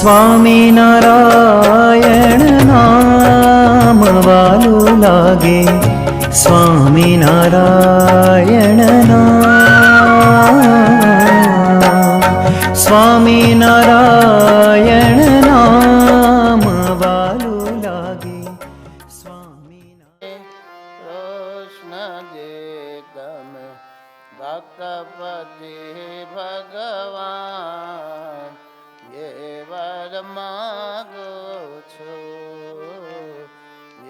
સ્વામિનારાયણ નામ વાલું લાગે, સ્વામિનારાયણ નામ, સ્વામિનારાયણ નામ વાલું લાગે, કૃષ્ણ જે તમે ભક્તપતિ ભગવાન એ વર માંગો છો,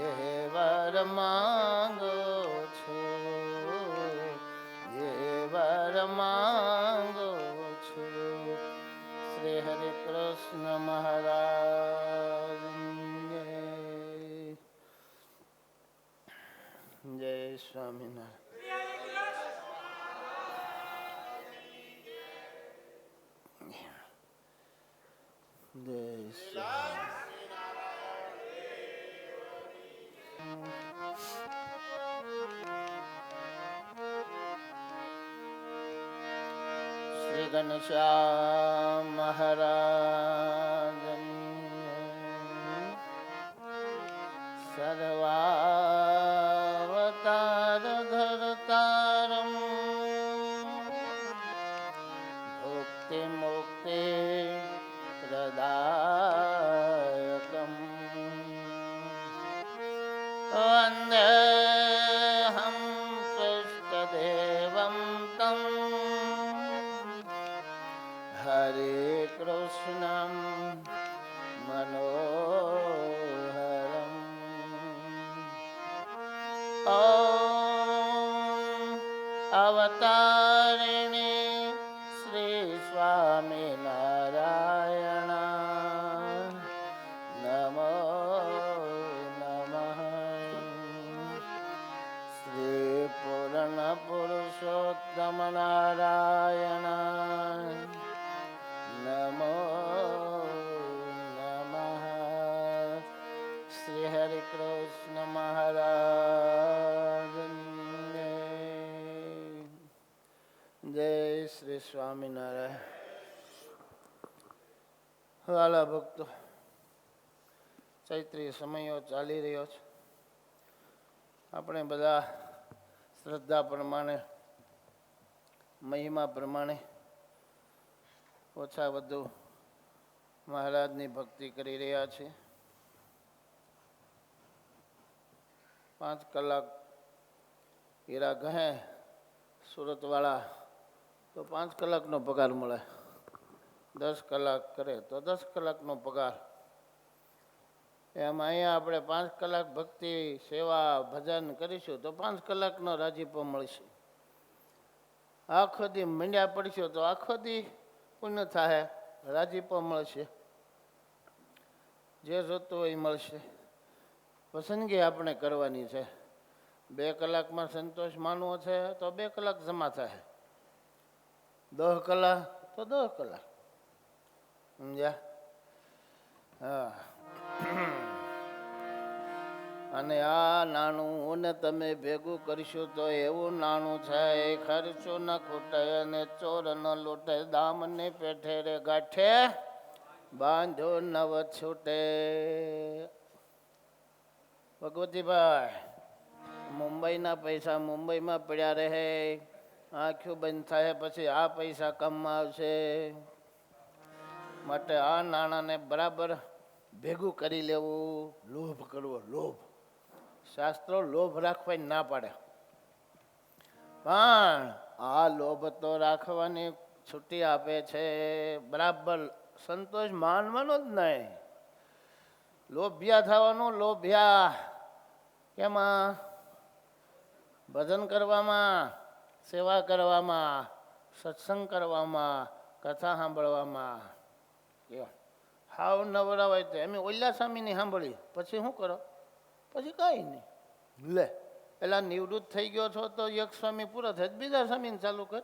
એ વર માંગો છો, એ વર માંગો છો. શ્રી હરે કૃષ્ણ મહારાજ જય સ્વામિનારાયણ. જય શ્રી ઘનશ્યામ મહારાજ સર્વાવતાર ધરતારમ ભુક્તિ મુક્તિ પ્રદાયકમ વંદેહમ કૃષ્ણદેવમ તમ હરે કૃષ્ણમ મનોહરમ. ઓમ અવતારિણી શ્રી સ્વામિનારાયણ નમો નમઃ. શ્રી પૂર્ણ પુરુષોત્તમ નારાયણ નમો નમઃ. શ્રી હરિ કૃષ્ણ મહારાજ જય શ્રી સ્વામિનારાયણ. વાલા ભક્તો, ચૈત્રી સમયો ચાલી રહ્યો છે. આપણે બધા શ્રદ્ધા પ્રમાણે, મહિમા પ્રમાણે ઓછા વધુ મહારાજની ભક્તિ કરી રહ્યા છીએ. 5 કલાક હીરા ગહે સુરતવાળા તો 5 કલાકનો પગાર મળે, 10 કલાક કરે તો 10 કલાકનો પગાર. એમ અહીંયા આપણે 5 કલાક ભક્તિ સેવા ભજન કરીશું તો 5 કલાકનો રાજીપો મળશે. આખો દી મંડ્યા પડશું તો આખો દી પુણ્ય થાય, રાજીપો મળશે, જે જોતું હોય મળશે. પસંદગી આપણે કરવાની છે. 2 કલાકમાં સંતોષ માનવો છે તો 2 કલાક જમા થાય, 10 કલાક તો 10 કલાક. સમજ્યા? હા. અને આ નાણું ને તમે ભેગું કરશો તો એવું નાણું છે, ખર્ચો ન ખૂટે અને ચોર ન લૂટે, દામ ને પેઠે રે ગાંઠે બાંધો નવ છૂટે. ભગવતીભાઈ, મુંબઈના પૈસા મુંબઈમાં પડ્યા રહે, આંખ્યું બંધ થાય પછી આ પૈસા કામમાં આવશે. માટે આ નાણાંને બરાબર ભેગું કરી લેવું. લોભ કરવો, લોભ. શાસ્ત્રો લોભ રાખવા ના પાડે, પણ આ લોભ તો રાખવાની છૂટી આપે છે. બરાબર સંતોષ માનવાનો જ નહીં, લોભિયા થવાનું. લોભિયા કેમાં? ભજન કરવામાં, સેવા કરવામાં, સત્સંગ કરવામાં, કથા સાંભળવામાં. હાવ નવરા હોય તો એમ ઓલા સ્વામીની સાંભળી પછી શું કરો? પછી કાંઈ નહીં. લે પેલા નિવૃત્ત થઈ ગયો છો તો એક સ્વામી પૂરો થાય બીજા સ્વામીને ચાલુ કર.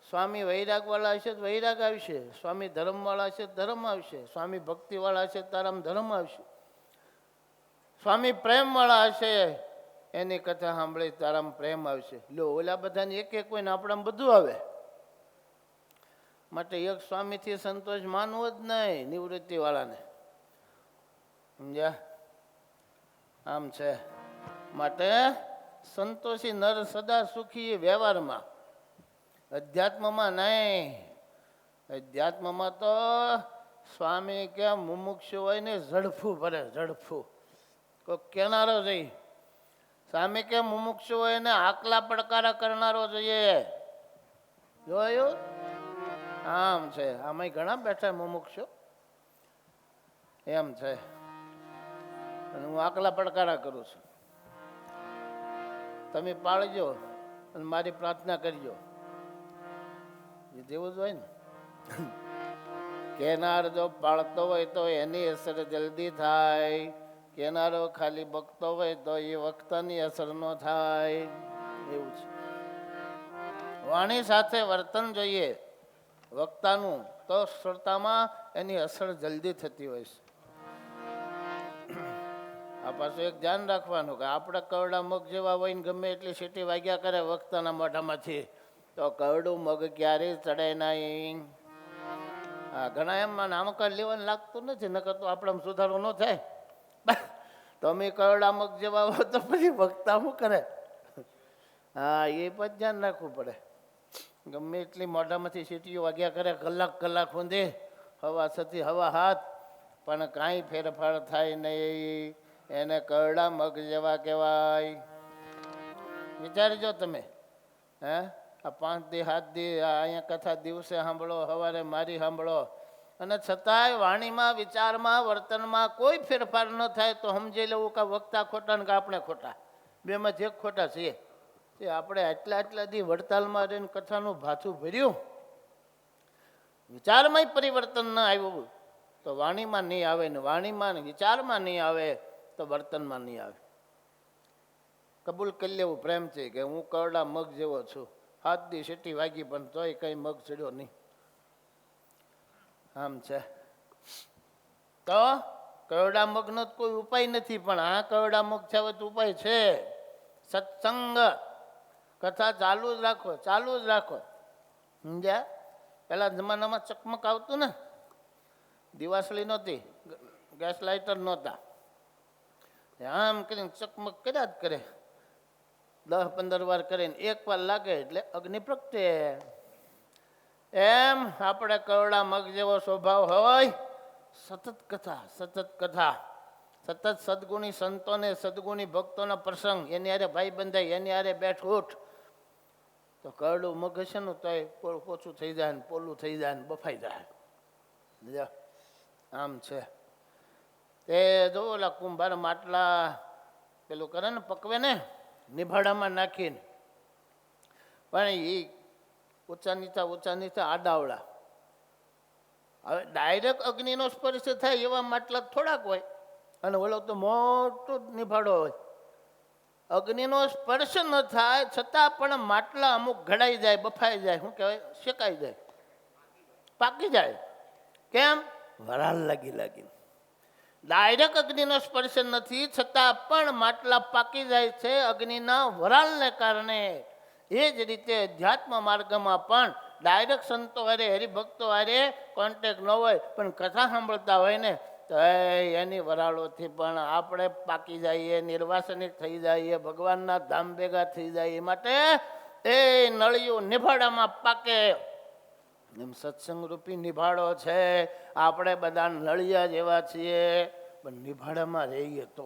સ્વામી વૈરાગવાળા હશે તો વૈરાગ આવશે, સ્વામી ધર્મવાળા હશે તો ધર્મ આવશે, સ્વામી ભક્તિવાળા હશે તારામાં ધર્મ આવશે, સ્વામી પ્રેમવાળા હશે એની કથા સાંભળી તારામાં પ્રેમ આવશે. લો ઓલા બધાને એક એક હોય ને આપણામાં બધું આવે. માટે એક સ્વામીથી સંતોષ માનવો જ નહીં નિવૃત્તિવાળાને. સમજ્યા? આમ છે. માટે સંતોષી નર સદા સુખી વ્યવહારમાં, અધ્યાત્મમાં નહીં. અધ્યાત્મમાં તો સ્વામી કે મુમુક્ષુ હોય ને ઝડફું ભરે, ઝડફું કોઈ કેનારો જઈ. સ્વામી કે મુમુક્ષુ હોય ને આકલા પડકારા કરનારો જોઈએ. જોયું? આમ છે. આમાં ઘણા બેઠા મુમુક્ષુ એમ છે. અને હું આકલા પડકારા કરું છું. તમે પાળજો અને મારી પ્રાર્થના કરજો. એ જેવું જ હોય ને. કેનાર જો પાળતો હોય તો એની અસર જલ્દી થાય. કેનારો ખાલી બકતો હોય તો એ વક્તાની અસર ન થાય. એવું છે. વાણી સાથે વર્તન જોઈએ વક્તાનું, તો શ્રોતામાં એની અસર જલ્દી થતી હોય છે. આ પાછું એક ધ્યાન રાખવાનું કે આપણે કવડા મગ જેવા હોય ને ગમે એટલી સીટી વાગ્યા કરે વક્તાના મોઢામાંથી, તો કવડું મગ ક્યારેય ચડે નહીં. હા, ઘણા એમાં નામકર લેવાનું લાગતું નથી, નકર તો આપણે સુધારો ન થાય. તમે કવડા મગ જેવા હો તો પછી વક્તા શું કરે? હા, એ પણ ધ્યાન રાખવું પડે. ગમે એટલી મોઢામાંથી સીટીઓ વાગ્યા કરે, કલાક કલાક ઊંધે, હવા છતી હવા હાથ, પણ કાંઈ ફેરફાર થાય નહીં. એને કરડા મગ જેવા કહેવાય. વિચારજો તમે. હે, આ 5 દી 7 દી અહીંયા કથા દિવસે સાંભળો, સવારે મારી સાંભળો, અને છતાંય વાણીમાં, વિચારમાં, વર્તનમાં કોઈ ફેરફાર ન થાય તો સમજી લેવું કે વક્તા ખોટા ને કે આપણે ખોટા. બેમાંથી એક ખોટા છીએ. આપણે આટલા દી વડતાલમાં રહીને કથાનું ભાથું ભર્યું, વિચારમાં પરિવર્તન ન આવ્યું તો વાણીમાં નહીં આવે, ને વાણીમાં વિચારમાં નહીં આવે તો વર્તનમાં નહીં આવે. કબૂલ કરી લેવું પ્રેમથી કે હું કરડા મગ જેવો છું. 7 દી સીટી વાગી પણ તોય કઈ મગ ચડ્યો નહીં. આમ છે. તો કરડા મગનો કોઈ ઉપાય નથી, પણ આ કરડા મગ છે ઉપાય છે. સત્સંગ, કથા ચાલુ જ રાખો, ચાલુ જ રાખો. સમજ્યા? પેલા જમાનામાં ચકમક આવતું ને, દિવાસળી નહોતી, ગેસ લાઇટર નહોતા, આમ કરીને ચકમક કર્યા જ કરે. 10-15 વાર કરીને 1 વાર લાગે એટલે અગ્નિ પ્રગટે. એમ આપણે કરડા મગ જેવો સ્વભાવ હોય, સતત કથા, સતત કથા, સતત સદગુણી સંતોને, સદગુણી ભક્તોના પ્રસંગ, એની હારે ભાઈ બંધાય, એની હારે બેઠ ઉઠ, તો કરડું મગ હશે ને તો પોચું થઈ જાય ને પોલું થઈ જાય ને બફાઈ જાય. આમ છે. તે જો ઓલા કુંભાર માટલા પેલું કરે ને, પકવે ને નિભાડામાં નાખીને, પણ એ ઊંચા નીચા આડાવડા. હવે ડાયરેક્ટ અગ્નિનો સ્પર્શ થાય એવા માટલા થોડાક હોય, અને ઓલો તો મોટો નિભાડો હોય. અગ્નિનો સ્પર્શ ન થાય છતાં પણ માટલા અમુક ઘડાઈ જાય, બફાઈ જાય, શું કહેવાય, શેકાઈ જાય, પાકી જાય. કેમ? વરાળ લાગી. ડાયરેક્ટ અગ્નિનો સ્પર્શ નથી છતાં પણ માટલા પાકી જાય છે અગ્નિના વરાળને કારણે. એ જ રીતે અધ્યાત્મ માર્ગમાં પણ ડાયરેક્ટ સંતો હારે, હરિભક્તો હારે કોન્ટેક્ટ ન હોય, પણ કથા સાંભળતા હોય ને તો એની વરાળોથી પણ આપણે પાકી જઈએ, નિર્વાસનિક થઈ જઈએ, ભગવાનના ધામ ભેગા થઈ જાય. એ માટે એ નળિયું નિભાડામાં પાકે. એમ સત્સંગ રૂપી નિભાડો છે. આપણે બધા નળિયા જેવા છીએ, પણ નિભાડામાં રહીએ તો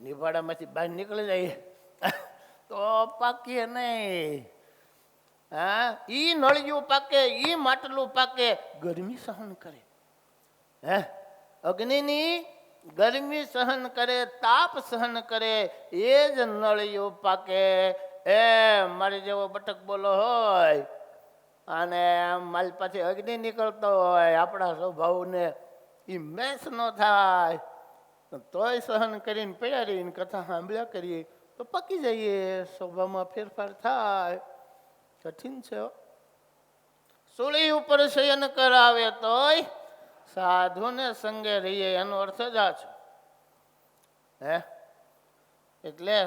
નિભાડામાંથી બહાર નીકળી જઈએ તો પાકીએ નહીં. હા, ઈ નળિયું પાકે, ઈ માટલું પાકે, ગરમી સહન કરે. અગ્નિની ગરમી સહન કરે, તાપ સહન કરે, એ જ નળિયું પાકે. એ મારી જેવો બટક બોલો હોય અને મારી પાસે અગ્નિ નીકળતો હોય, આપણા સ્વભાવને એ મેચ ન થાય, તોય સહન કરીને પડ્યા રહીને કથા સાંભળ્યા કરીએ તો પકી જઈએ, સ્વભાવમાં ફેરફાર થાય. કઠિન છે. સૂળી ઉપર શયન કરાવે તોય સાધુને સંગે રહીએ, એનો અર્થ જ આ છે. એટલે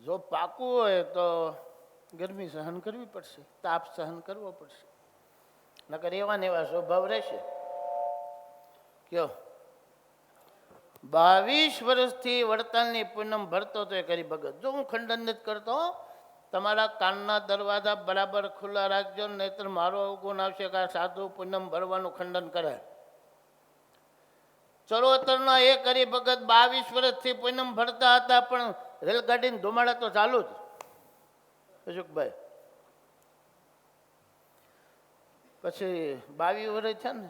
જો પાકવું હોય તો ગરમી સહન કરવી પડશે, તાપ સહન કરવો પડશે, નકર એવા ને એવા સ્વભાવ રહેશે. કયો 22 વર્ષથી વડતાલની પૂનમ ભરતો તો એ કરી ભગત. જો હું ખંડન નથી કરતો, તમારા કાનના દરવાજા બરાબર ખુલ્લા રાખજો, નહીતર મારો અવગુણ આવશે કે આ સાધુ પૂનમ ભરવાનું ખંડન કરે. ચરોતરના એ કરી ભગત 22 વર્ષથી પૂનમ ભરતા હતા, પણ રેલગાડીને ધુમાડા તો ચાલુ જ. અશોકભાઈ પછી 22 વર્ષ છે ને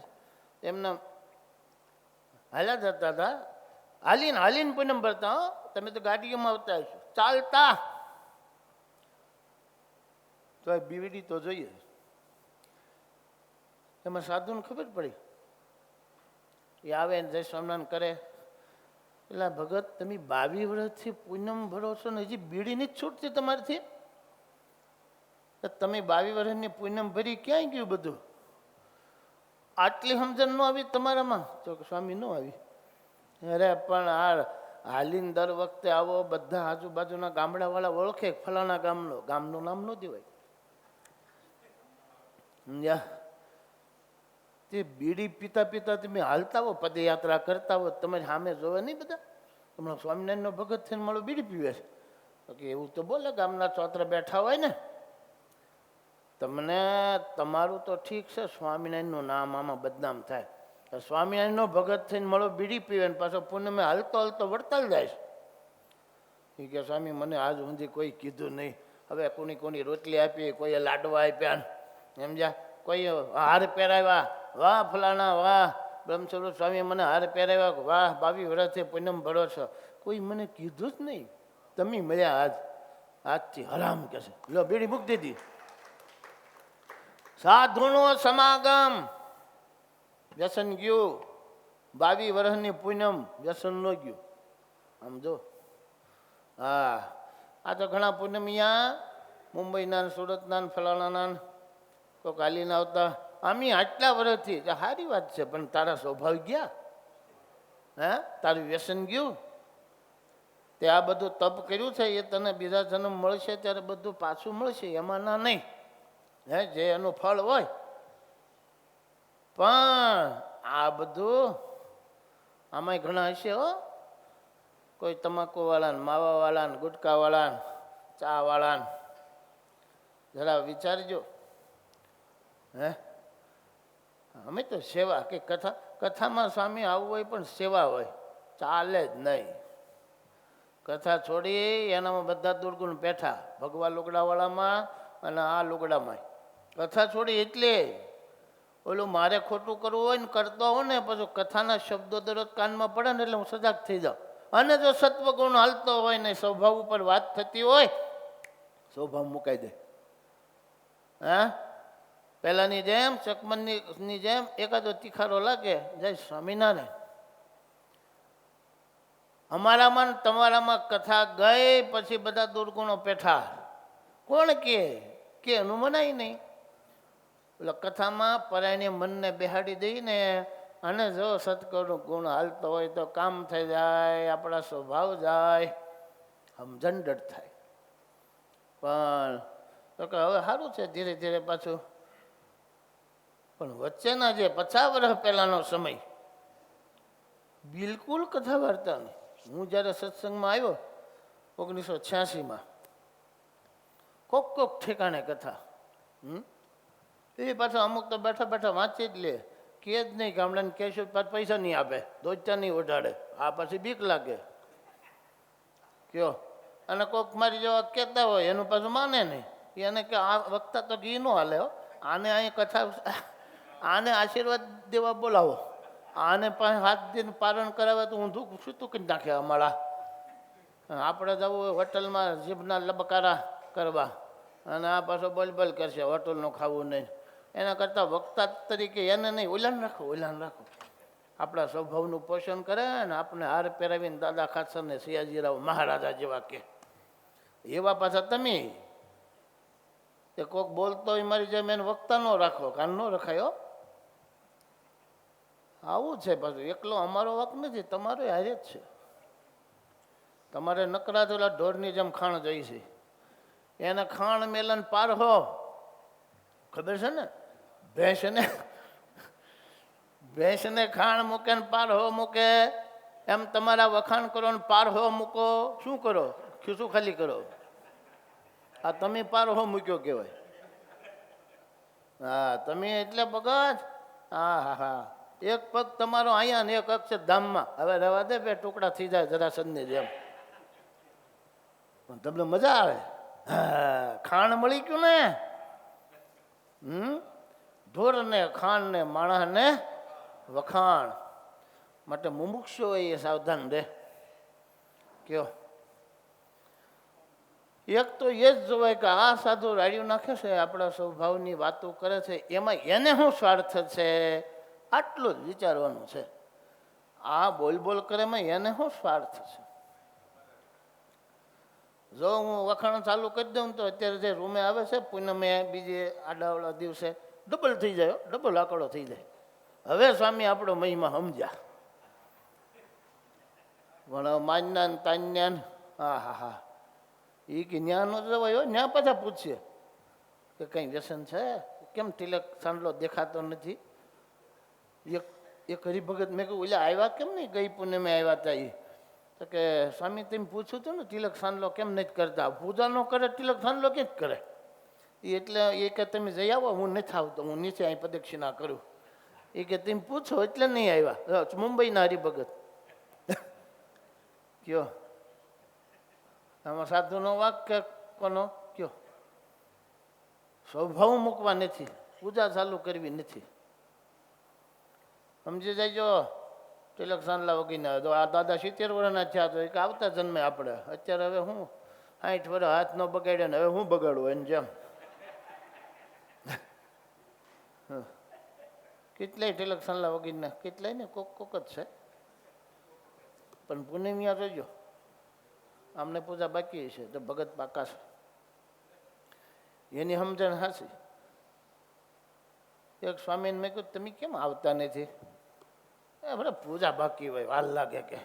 એમના હાલ્યા જતા હતા, હાલીને હાલીને પૂનમ ભરતા. હો, તમે તો ગાડીઓમાં આવતા હશો, ચાલતા તો બીવડી તો જોઈએ. એમાં સાધુને ખબર પડી, એ આવે ને જય સ્વામિનારાયણ કરે. એટલે ભગત તમે 22 વર્ષથી પૂનમ ભરો છો ને હજી બીડી નથી છૂટતી તમારીથી? તમે 22 વર્ષની પૂનમ ભરી ક્યાંય ગયું બધું? આટલી સમજણ ન આવી તમારામાં? તો સ્વામી ન આવી. અરે પણ આ હાલીને દર વખતે આવો, બધા આજુબાજુના ગામડાવાળા ઓળખે, ફલાણા ગામનું નામ ન દેવાય. તે બીડી પીતા પીતા તમે હાલતા હો, પદયાત્રા કરતા હો, તમારી સામે જોવે નહીં બધા? હમણાં સ્વામિનારાયણનો ભગત થઈને મળો બીડી પીવે છે કે એવું તો બોલે, ગામના ચોતરા બેઠા હોય ને. તમને તમારું તો ઠીક છે, સ્વામિનારાયણનું નામ આમાં બદનામ થાય. સ્વામિનારાયણનો ભગત થઈને મળો બીડી પીવે ને પાછો પૂનમે હાલતો હાલતો વડતાલ જાય છે. એ કે સ્વામી મને આજ સુધી કોઈ કીધું નહીં. હવે કોની રોટલી આપી, કોઈએ લાડવા આપ્યા, સમજ્યા, કોઈ હાર પહેરાવ્યા, વાહ ફલાણા, વાહ બ્રહ્મસ્વરૂપ સ્વામી મને હાર પહેરાવ્યા, વાહ 22 વર્ષથી પૂનમ ભરો છો. કોઈ મને કીધું જ નહીં. તમે મળ્યા આજથી હરામ કે છે. લો બીડી મૂકી દીધી. સાધુનો સમાગમ, વ્યસન ગયું. 22 વર્ષની પૂનમ, વ્યસન ન ગયું. આમ જો, હા આ તો ઘણા પૂનમિયા મુંબઈના, સુરતના, ફલાણાના કોઈક હાલીને આવતા. આમી આટલા વર્ષથી સારી વાત છે, પણ તારા સ્વભાવ ગયા, હે તારું વ્યસન ગયું. તે આ બધું તપ કર્યું છે એ તને બીજા જન્મ મળશે ત્યારે બધું પાછું મળશે, એમાં ના નહીં. હે જે એનું ફળ હોય. પણ આ બધું આમાંય ઘણા હશે હો. કોઈ તમાકુવાળા ને, માવાવાળા ને, ગુટકાવાળા ને, ચાવાળા ને. જરા વિચારજો. હે અમે તો સેવા કે કથામાં સ્વામી આવવું હોય પણ સેવા હોય, ચાલે જ નહીં. કથા છોડી એનામાં બધા દુર્ગુણ બેઠા, ભગવા લુગડાવાળામાં અને આ લુગડામાં. કથા છોડી એટલે ઓલું મારે ખોટું કરવું હોય ને કરતો હોય ને, પછી કથાના શબ્દો દરરોજ કાનમાં પડે ને એટલે હું સજાગ થઈ જાઉં. અને જો સત્વગુણ હાલતો હોય ને, સ્વભાવ ઉપર વાત થતી હોય, સ્વભાવ મુકાઈ દે. હા પહેલાની જેમ ચકમનની જેમ એકાદો તીખારો લાગે, જય સ્વામિનારાયણ. અમારામાં તમારામાં કથા ગઈ પછી બધા દુર્ગુણો પેઠા. કોણ કે એનું મનાય નહીં. એટલે કથામાં પરાયને મનને બેહાડી દઈને, અને જો સત્કર્મનો ગુણ હાલતો હોય તો કામ થઈ જાય, આપણા સ્વભાવ જાય, સમજણ થાય. પણ તો કે હવે સારું છે ધીરે ધીરે પાછું. પણ વચ્ચેના જે 50 વર્ષ પહેલાનો સમય બિલકુલ કથા વાર્તા નહીં. હું જ્યારે સત્સંગમાં આવ્યો 1986માં, કોક ઠેકાણે કથા. એ પાછા અમુક તો બેઠા બેઠા વાંચી જ લે, કે જ નહીં. ગામડાને કહેશું પાછા પૈસા નહીં આપે, દોચા નહીં ઓઢાડે. આ પછી બીક લાગે. કયો અને કોક મારી જેવા કહેતા હોય એનું પાછું માને નહીં. એને કે આ વખતા તો ઘી ન હાલે હો, આને અહીં કથા, આને આશીર્વાદ દેવા બોલાવો, આને પાસે હાથ દઈને પારણ કરાવે તો ઊંધું સૂતું કરી નાખે અમારા. આપણે જવું હોય હોટલમાં જીભના લબકારા કરવા, અને આ પાછો બોલ કરશે, હોટલનું ખાવું નહીં. એના કરતાં વક્તા તરીકે એને નહીં, ઓલાન રાખો. આપણા સ્વભાવનું પોષણ કરે ને, આપણે હાર પહેરાવીને દાદા ખાચરને સિયાજીરાવ મહારાજા જેવા કે એવા પાછા તમે. એ કોક બોલતો હોય મારી જેમ એને વક્તા ન રાખો, કાન ન રખાયો. આવું છે પાછું. એકલો અમારો વક નથી, તમારો હારે જ છે. તમારે નકરા થોડા ઢોરની જેમ ખાણ જોઈ છે. એને ખાણ મેલન પારહો ખબર છે ને, ભેંસને ખાણ મૂકે ને પારહો મૂકે, એમ તમારા વખાણ કરો ને પારહો મૂકો. શું કરો? ખિસ્સું ખાલી કરો. આ તમે પારહો મૂક્યો કહેવાય. હા તમે એટલે ભગત. હા હા હા, એક પગ તમારો અહીંયા ને એક અક્ષરધામમાં. હવે રહેવા દે, બે ટુકડા થઈ જાય જરાસંધની જેમ, પણ તમને મજા આવે. હા, ખાણ મળી ગયું ને. ઢોરને ખાણ ને માણસને વખાણ. માટે મુમુક્ષુ હોય એ સાવધાન રહે. કયો એક તો એ જ જોવાય કે આ સાધુ રાડિયું નાખે છે, આપણા સ્વભાવની વાતો કરે છે, એમાં એને શું સ્વાર્થ છે, આટલું જ વિચારવાનું છે. આ બોલ બોલ કરે એમાં એને શું સ્વાર્થ છે. જો હું વખાણ ચાલુ કરી દઉં તો અત્યારે જે રૂમે આવે છે પૂનમે બીજે આડાવડા દિવસે ડબલ થઈ જાય, ડબલ આંકડો થઈ જાય. હવે સ્વામી આપણો મહિમા સમજ્યા. પણ માન્યા ને તાન્યા ને હા હા હા, એ કે ન્યા નો જવાય. ન્યા પાછા પૂછીએ કે કંઈ વ્યસન છે, કેમ તિલક સાંડલો દેખાતો નથી. એક હરિભગત મેં કહ્યું એટલે આવ્યા કેમ નહીં, ગઈ પૂનમે આવ્યા હતા એ. તો કે સ્વામી તેમ પૂછ્યું હતું ને તિલક સાંડલો કેમ નથી કરતા. પૂજા ન કરે તિલક સાંડલો કેમ કરે? એટલે એ કે તમે જઈ આવો, હું નથી આવતો, હું નીચે અહીં પ્રદક્ષિણા કરું. એ કે તેમ પૂછો એટલે નહીં આવ્યા. મુંબઈના હરિભગત. કયો આમાં સાધુનો વાક કે કોનો? કયો સ્વભાવ મૂકવા નથી, પૂજા ચાલુ કરવી નથી. સમજી જાયજો. તિલક સાંડલા વગીને તો આ દાદા 70 વર્ષના થયા તો એક આવતા જન્મે આપણે. અત્યારે હવે હું 60 વર્ષ હાથ ન બગાડ્યા ને હવે હું બગાડું એને જેમ. કેટલાય તિલક સાંડલા વગીને કેટલાય ને કોક કોક જ છે. પણ પૂનમિયા જોજો આમને પૂજા બાકી છે તો ભગત પાકા છે. એની સમજણ હાસી. એક સ્વામીને મેં કહ્યું તમે કેમ આવતા નથી? આપણે પૂજા બાકી હોય, વાર લાગે કે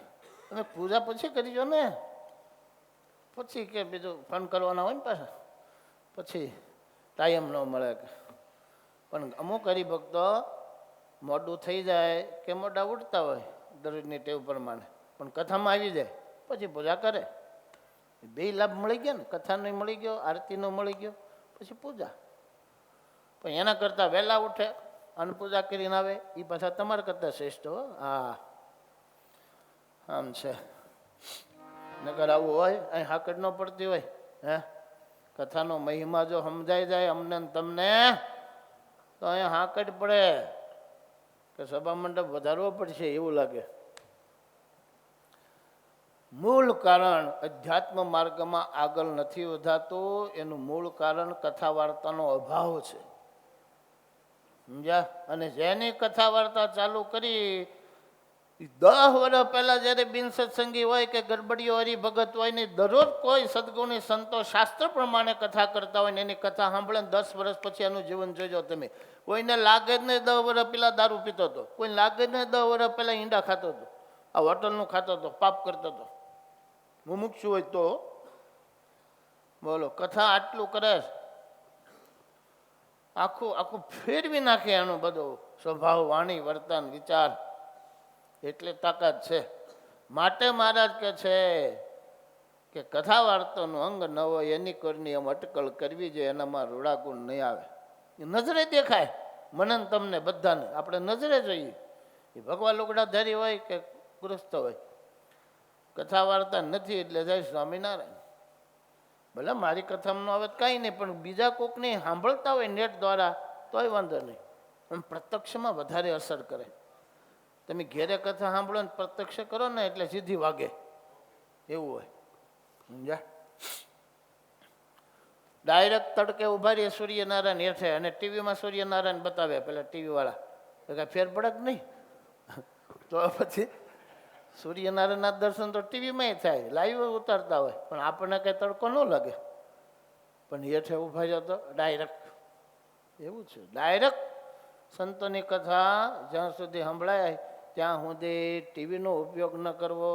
તમે પૂજા પછી કરીજો ને, પછી કે બીજું ફોન કરવાના હોય ને પાછા, પછી ટાઈમ ન મળે કે. પણ અમુક હરિભક્તો મોડું થઈ જાય કે મોડા ઉઠતા હોય દરરોજની ટેવ પ્રમાણે, પણ કથામાં આવી જાય પછી પૂજા કરે. બે લાભ મળી ગયા ને, કથાનો મળી ગયો, આરતીનો મળી ગયો, પછી પૂજા. પણ એના કરતાં વહેલા ઉઠે અને પૂજા કરીને આવે એ પાછા તમારા કરતાં શ્રેષ્ઠ હો. હા આમ છે. નગર આવું હોય અહીં હાકડ ન પડતી હોય. હે કથાનો મહિમા જો સમજાઈ જાય અમને તમને તો અહીંયા હાકડ પડે કે સભા મંડપ વધારવો પડશે એવું લાગે. મૂળ કારણ અધ્યાત્મ માર્ગમાં આગળ નથી વધાતું, એનું મૂળ કારણ કથા વાર્તાનો અભાવ છે. સમજ્યા? અને જેની કથા વાર્તા ચાલુ કરી 10 વર્ષ પહેલા જ્યારે બિન સત્સંગી હોય કે ગરબડીઓ હરિભગત હોય ને દરરોજ કોઈ સદગુણી સંતો શાસ્ત્ર પ્રમાણે કથા કરતા હોય ને એની કથા સાંભળે ને 10 વર્ષ પછી એનું જીવન જોજો તમે. કોઈને લાગે જ નહીં 10 વર્ષ પહેલા દારૂ પીતો હતો, કોઈને લાગે જ નહીં 10 વર્ષ પહેલા ઈંડા ખાતો હતો, આ હોટલનું ખાતો હતો, પાપ કરતો હતો. મુમુક્ષુ હોય તો બોલો કથા આટલું કરે, આખું આખું ફેરવી નાખે એનું બધું સ્વભાવ, વાણી, વર્તન, વિચાર. એટલે તાકાત છે. માટે મહારાજ કહે છે કે કથા વાર્તાનું અંગ ન હોય એની કોઈની એમ અટકળ કરવી જોઈએ, એનામાં રૂડા ગુણ નહીં આવે. એ નજરે દેખાય મને ને તમને બધાને, આપણે નજરે જોઈએ. એ ભગવાન લુગડાધારી હોય કે ગૃહસ્થ હોય, કથા વાર્તા નથી એટલે જાય સ્વામિનારાયણ. ભલે મારી કથામાં આવે કાંઈ નહીં, પણ બીજા કોકને સાંભળતા હોય નેટ દ્વારા તોય વાંધો નહીં. પણ પ્રત્યક્ષમાં વધારે અસર કરે. તમે ઘેરે કથા સાંભળો ને પ્રત્યક્ષ કરો ને એટલે સીધી વાગે એવું હોય. સમજ્યા? ડાયરેક્ટ તડકે ઉભા રહીએ સૂર્યનારાયણ હેઠે અને ટીવીમાં સૂર્યનારાયણ બતાવે પેલા ટીવી વાળા, તો કાંઈ ફેર પડે જ નહીં. તો પછી સૂર્યનારાયણના દર્શન તો ટીવીમાં થાય, લાઈવ ઉતારતા હોય, પણ આપણને કંઈ તડકો ન લાગે. પણ હેઠે ઉભા રહ્યો તો ડાયરેક્ટ એવું છે. ડાયરેક્ટ સંતોની કથા જ્યાં સુધી સંભળાય ત્યાં સુધી ટીવીનો ઉપયોગ ન કરવો.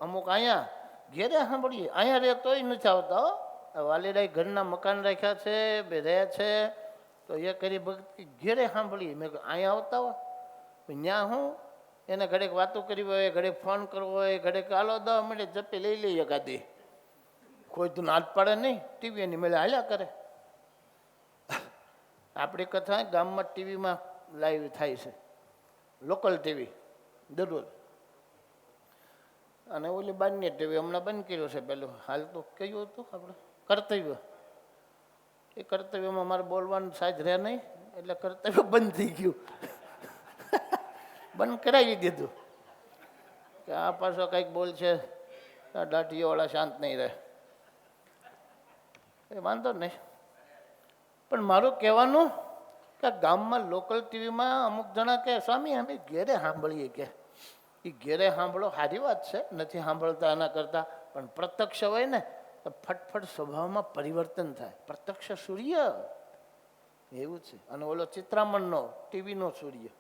અમુક અહીંયા ઘેરે સાંભળીએ, અહીંયા રે તોય નથી આવતા. આ વાલીડાએ ઘરના મકાન રાખ્યા છે, બે રહ્યા છે, તો એ કરી ભક્તિ ઘેરે સાંભળી. મેં કહ્યું અહીંયા આવતા હોય ત્યાં હું એને ઘડીક વાતો કરવી હોય, ઘડીક ફોન કરવો હોય, ઘડીક હાલો 10 મિનિટ જપી લઈ લઈએ ગાદી. કોઈ તું નાદ પાડે નહીં, ટીવી એની મેળે હાલ્યા કરે. આપણી કથા ગામમાં ટીવીમાં લાઈવ થાય છે, લોકલ ટીવી દરરોજ. અને ઓલી બારની ટીવી હમણાં બંધ કર્યો છે. પેલું હાલ તો કયું હતું આપણે કર્તવ્ય, એ કર્તવ્યમાં મારે બોલવાનું સાજ રહે નહીં, એટલે કર્તવ્ય બંધ થઈ ગયું. બંધ કરાવી દીધું કે આ પાછો કંઈક બોલ છે, દાઢીઓવાળા શાંત નહીં રહે. એ વાંધો નહીં, પણ મારું કહેવાનું કે ગામમાં લોકલ ટીવીમાં અમુક જણા કે સ્વામી અમે ઘેરે સાંભળીએ, કે એ ઘેરે સાંભળો સારી વાત છે, નથી સાંભળતા એના કરતાં. પણ પ્રત્યક્ષ હોય ને તો ફટફટ સ્વભાવમાં પરિવર્તન થાય. પ્રત્યક્ષ સૂર્ય એવું છે, અને ઓલો ચિત્રામણનો ટીવીનો સૂર્ય.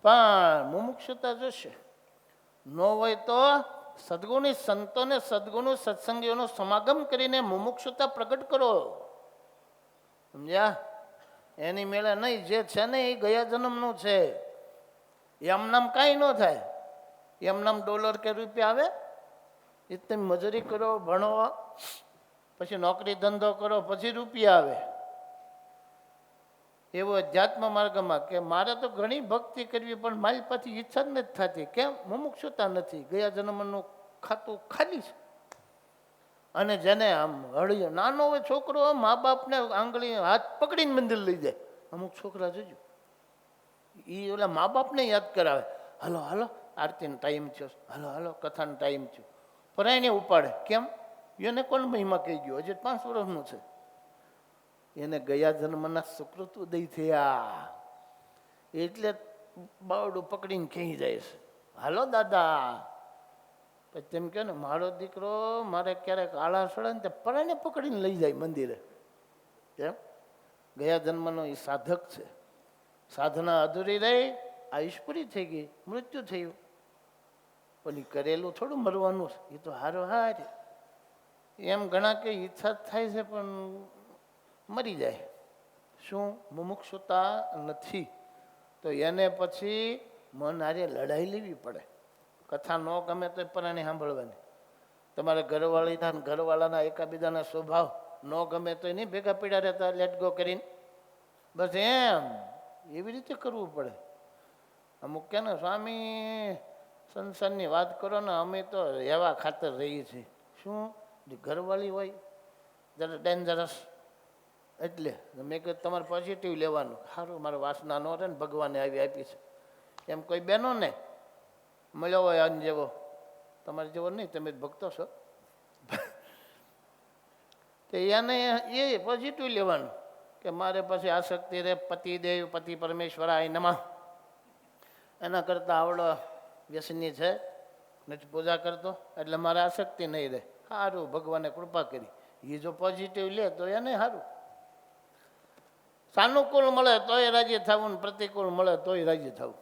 પણ મુમુક્ષુતા જોશે ન હોય તો સદગુણી સંતોને સદગુણો સત્સંગીઓનો સમાગમ કરીને મુમુક્ષુતા પ્રગટ કરો. સમજ્યા? એની મેળે નહીં, જે છે ને એ ગયા જન્મનું છે. એમનામ કાંઈ ન થાય. એમનામ ડોલર કે રૂપિયા આવે એ તમે મજૂરી કરો, ભણો, પછી નોકરી ધંધો કરો, પછી રૂપિયા આવે. એવો અધ્યાત્મ માર્ગમાં કે મારે તો ઘણી ભક્તિ કરવી પણ મારી પાછી ઈચ્છા જ નથી થતી. કેમ? મુમુક્ષુતા નથી. ગયા જન્મનું ખાતું ખાલી છે. અને જેને આમ હળી નાનો હોય છોકરો, મા બાપને આંગળી હાથ પકડીને મંદિર લઈ જાય. અમુક છોકરા જોજો, એ ઓલા મા બાપને યાદ કરાવે, હાલો હાલો આરતીનો ટાઈમ થયો, હાલો હાલો કથાનો ટાઈમ થયો, પરાયને ઉપાડે. કેમ? એને કોણ મહિમા કહી ગયો? હજી 5 વર્ષનું છે. એને ગયા જન્મના સુકૃત ઉદય થયા, એટલે બાવડું પકડીને ખેંચી જાય છે. હાલો દાદા. પછી તેમ કહે ને મારો દીકરો મારે ક્યારેક આળા સડે ને તે પરાયને પકડીને લઈ જાય મંદિરે. કેમ? ગયા જન્મનો એ સાધક છે. સાધના અધૂરી રહી, આયુષ પૂરી થઈ ગઈ, મૃત્યુ થયું. પણ એ કરેલું થોડું મરવાનું છે, એ તો હારો હાર. એમ ઘણા કે ઈચ્છા થાય છે પણ મરી જાય. શું? મુમુક્ષુતા નથી. તો એને પછી મન હારે લડાઈ લેવી પડે. કથા ન ગમે તો પરાણે સાંભળવાની. તમારે ઘરવાળી થાય, ઘરવાળાના એકાબીજાના સ્વભાવ ન ગમે તો નહીં ભેગા પીડા રહેતા લેટ ગો કરીને. બસ એમ એવી રીતે કરવું પડે. અમુક કે ને સ્વામી સંસારની વાત કરો ને, અમે તો એવા ખાતર રહીએ છીએ. શું? ઘરવાળી હોય જરા ડેન્જરસ, એટલે મેં કહ્યું તમારે પોઝિટિવ લેવાનું. સારું, મારે વાસના ન રહે ને, ભગવાને આવી આપી છે. એમ કોઈ બહેનો ને મળ્યો હોય આન જેવો, તમારે જેવો નહીં, તમે ભક્તો છો, તો એને એ પોઝિટિવ લેવાનું કે મારે પછી આસક્તિ રે પતિદેવ પતિ પરમેશ્વરાય નમઃ. એના કરતાં આવડો વ્યસની છે, નથી પૂજા કરતો, એટલે મારે આસક્તિ નહીં રહે. સારું, ભગવાને કૃપા કરી. એ જો પોઝિટિવ લે તો એને સારું. સાનુકૂળ મળે તોય રાજી થવું ને પ્રતિકૂળ મળે તોય રાજી થવું.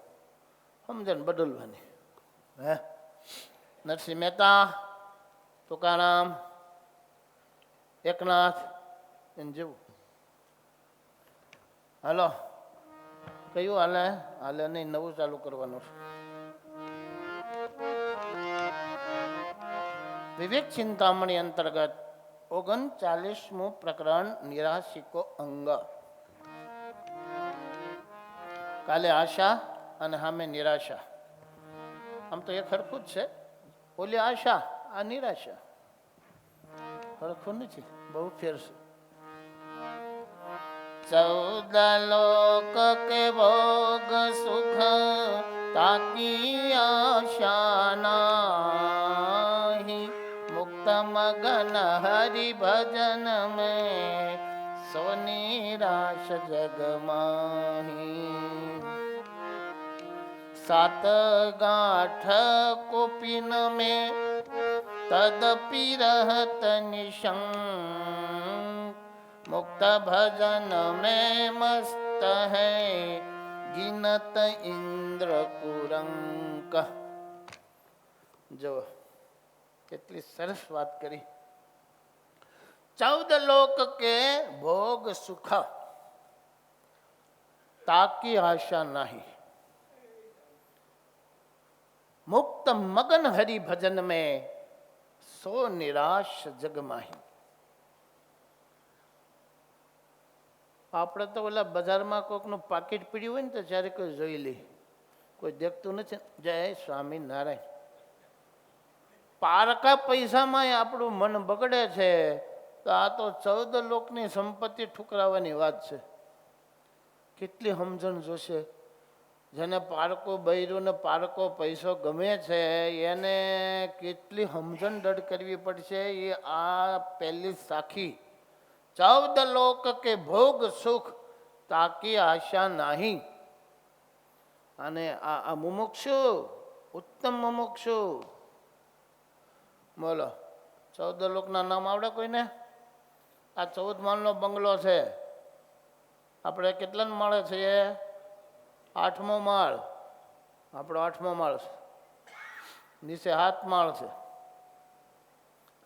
સમજે ને બદલવાની. હે નરસિંહ મહેતા, તુકારામ, એકનાથ, એને જેવું. હાલો, કયું હાલે? હાલે નહીં, નવું ચાલુ કરવાનું છે. વિવેક ચિંતામણી અંતર્ગત 39મું પ્રકરણ, નિરાશિકો અંગ. કાલે આશા અને સામે નિરાશા. આમ તો એ ખરખું જ છે. ઓલી આશા, આ નિરાશા. ખરખું નથી, બહુ ફેર છે. 14 લોક કે ભોગ સુખ તાકી આશા નાહી, મુક્ત મગન હરિ ભજન में સો નિરાશ જગ માહી. 7 ગાંઠ કોપિન में तदपि रहत निशंक, मुक्त भजन में मस्त है गिनत इंद्र कुरंक. જો કેટલી સરસ વાત કરી. 14 लोक के भोग सुख ताकी आशा नहीं, मुक्त मगन हरि भजन में सो निराश जग माही। આપણે તો ઓલા બજારમાં કોકનું પાકીટ પીડ્યું હોય ને તો જ્યારે કોઈ જોઈ લે, કોઈ દેખતું નથી. જય સ્વામી નારાયણ. પારકા પૈસામાં આપણું મન બગડે છે, તો આ તો 14 લોકની સંપત્તિ ઠુકરાવવાની વાત છે. કેટલી સમજણ જોશે. જેને પારકો બૈરું ને પારકો પૈસો ગમે છે એને કેટલી સમજણ દડ કરવી પડશે. એ આ પહેલી સાખી. 14 લોક કે ભોગ સુખ તાકી આશા નહીં. અને આ મુમુક્ષુ, ઉત્તમ મુમુક્ષુ. બોલો, 14 લોકના નામ આવડે કોઈને? આ 14 માળનો બંગલો છે. આપણે કેટલા માળે છીએ? 8મો માળ. આપણો 8મો માળ છે. નીચે 7 માળ છે.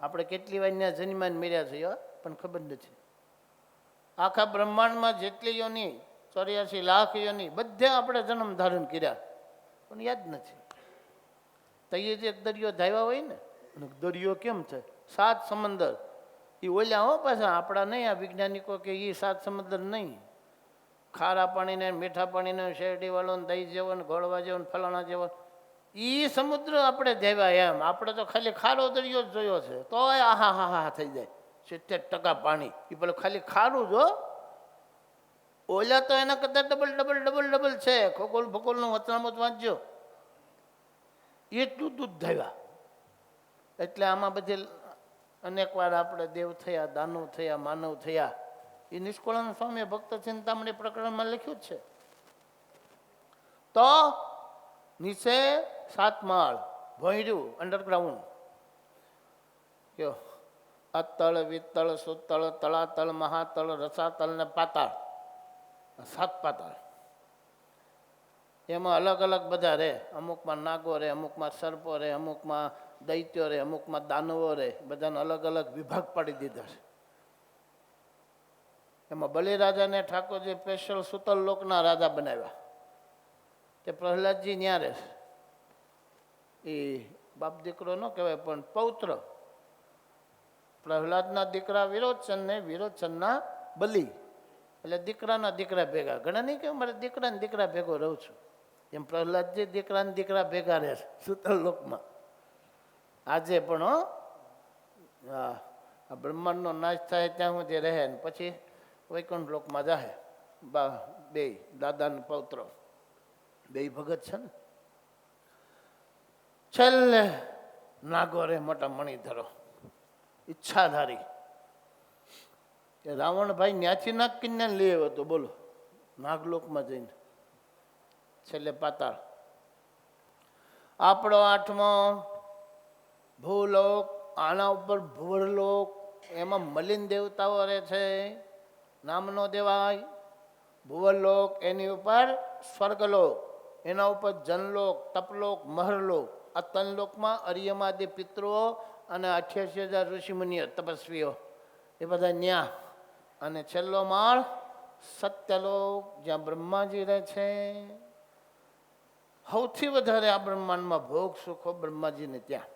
આપણે કેટલી વાર ત્યાં જન્માને મર્યા છીએ પણ ખબર નથી. આખા બ્રહ્માંડમાં જેટલી યોની, 84 લાખ યોની, બધે આપણે જન્મ ધારણ કર્યા પણ યાદ નથી. તઈએ જે દરિયો ધાવ્યા હોય ને, દરિયો કેમ છે? 7 સમંદર. એ ઓલ્યા હો પાછા, આપણા નહીં. આ વૈજ્ઞાનિકો કે એ 7 સમંદર નહીં. ખારા પાણીને, મીઠા પાણીને, શેરડી વાળો, દહીં જેવો, ઘોળવા જેવો, ફલાણા જેવો, એ સમુદ્ર આપણે ધાવ્યા એમ. આપણે તો ખાલી ખારો દરિયો જ જોયો છે, તો આહા હા હા થઈ જાય. 70% પાણી એ પેલું ખાલી ખારું જો. ઓલા તો એના કરતા ડબલ ડબલ ડબલ ડબલ છે. ખગોળ ભગોળનું વચનામત વાંચજો, એટલું દૂધ ધાવ્યા. એટલે આમાં બધે અનેક વાર આપણે દેવ થયા, દાનવ થયા, માનવ થયા. એ નિષ્કુળાનંદ સ્વામી ભક્ત ચિંતામણી પ્રકરણમાં લખ્યું જ છે. તો નીચે 7 માળ ભોંયરું અંડરગ્રાઉન્ડ. કયો? અતળ, વિતળ, સુતળ, તળાતળ, મહાતળ, રસાતળ ને પાતાળ. 7 પાતાળ. એમાં અલગ અલગ બધા રહે. અમુકમાં નાગો રહે, અમુકમાં સર્પો રહે, અમુકમાં દૈત્યો રહે, અમુકમાં દાનવો રહે. બધાને અલગ અલગ વિભાગ પાડી દીધા છે. એમાં બલિરાજાને ઠાકોરજી સ્પેશિયલ સુતલ લોકના રાજા બનાવ્યા. તે પ્રહલાદજી ત્યાં રહે. એ બાપ દીકરો ન કહેવાય પણ પૌત્ર. પ્રહલાદના દીકરા વિરોચન ને વિરોચનના બલિ, એટલે દીકરાના દીકરા ભેગા. ઘણા નહીં કે મારે દીકરાને દીકરા ભેગો રહું છું, એમ પ્રહલાદજી દીકરાને દીકરા ભેગા રહે છે સુતલ લોકમાં આજે પણ. હા, આ બ્રહ્માંડનો નાશ થાય ત્યાં સુધી રહે ને પછી વૈકુંઠ લોકમાં જાહે. બે દાદા ને પૌત્ર, બે ભગત છે ને. છેલ્લે નાગો રે મોટા મણિધરો, ઈચ્છાધારી. રાવણભાઈ ન્યાથી નાગ કિન્યા લઈ આવ્યો હતો. બોલો, નાગલોકમાં જઈને. છેલ્લે પાતાળ. આપણો 8મો ભૂલોક. આના ઉપર ભુવરલોક. એમાં મલિન દેવતાઓ રહે છે, નામ નો દેવાય. ભુવરલોક, એની ઉપર સ્વર્ગલોક, એના ઉપર જનલોક, તપલોક, મહરલોક. આ 3 લોકમાં અરિયમાદિ પિતૃઓ અને 88,000 ઋષિમુનિઓ તપસ્વીઓ એ બધા ન્યા. અને છેલ્લો માળ સત્યલોક, જ્યાં બ્રહ્માજી રહે છે. સૌથી વધારે આ બ્રહ્માંડમાં ભોગ સુખો બ્રહ્માજીને ત્યાં.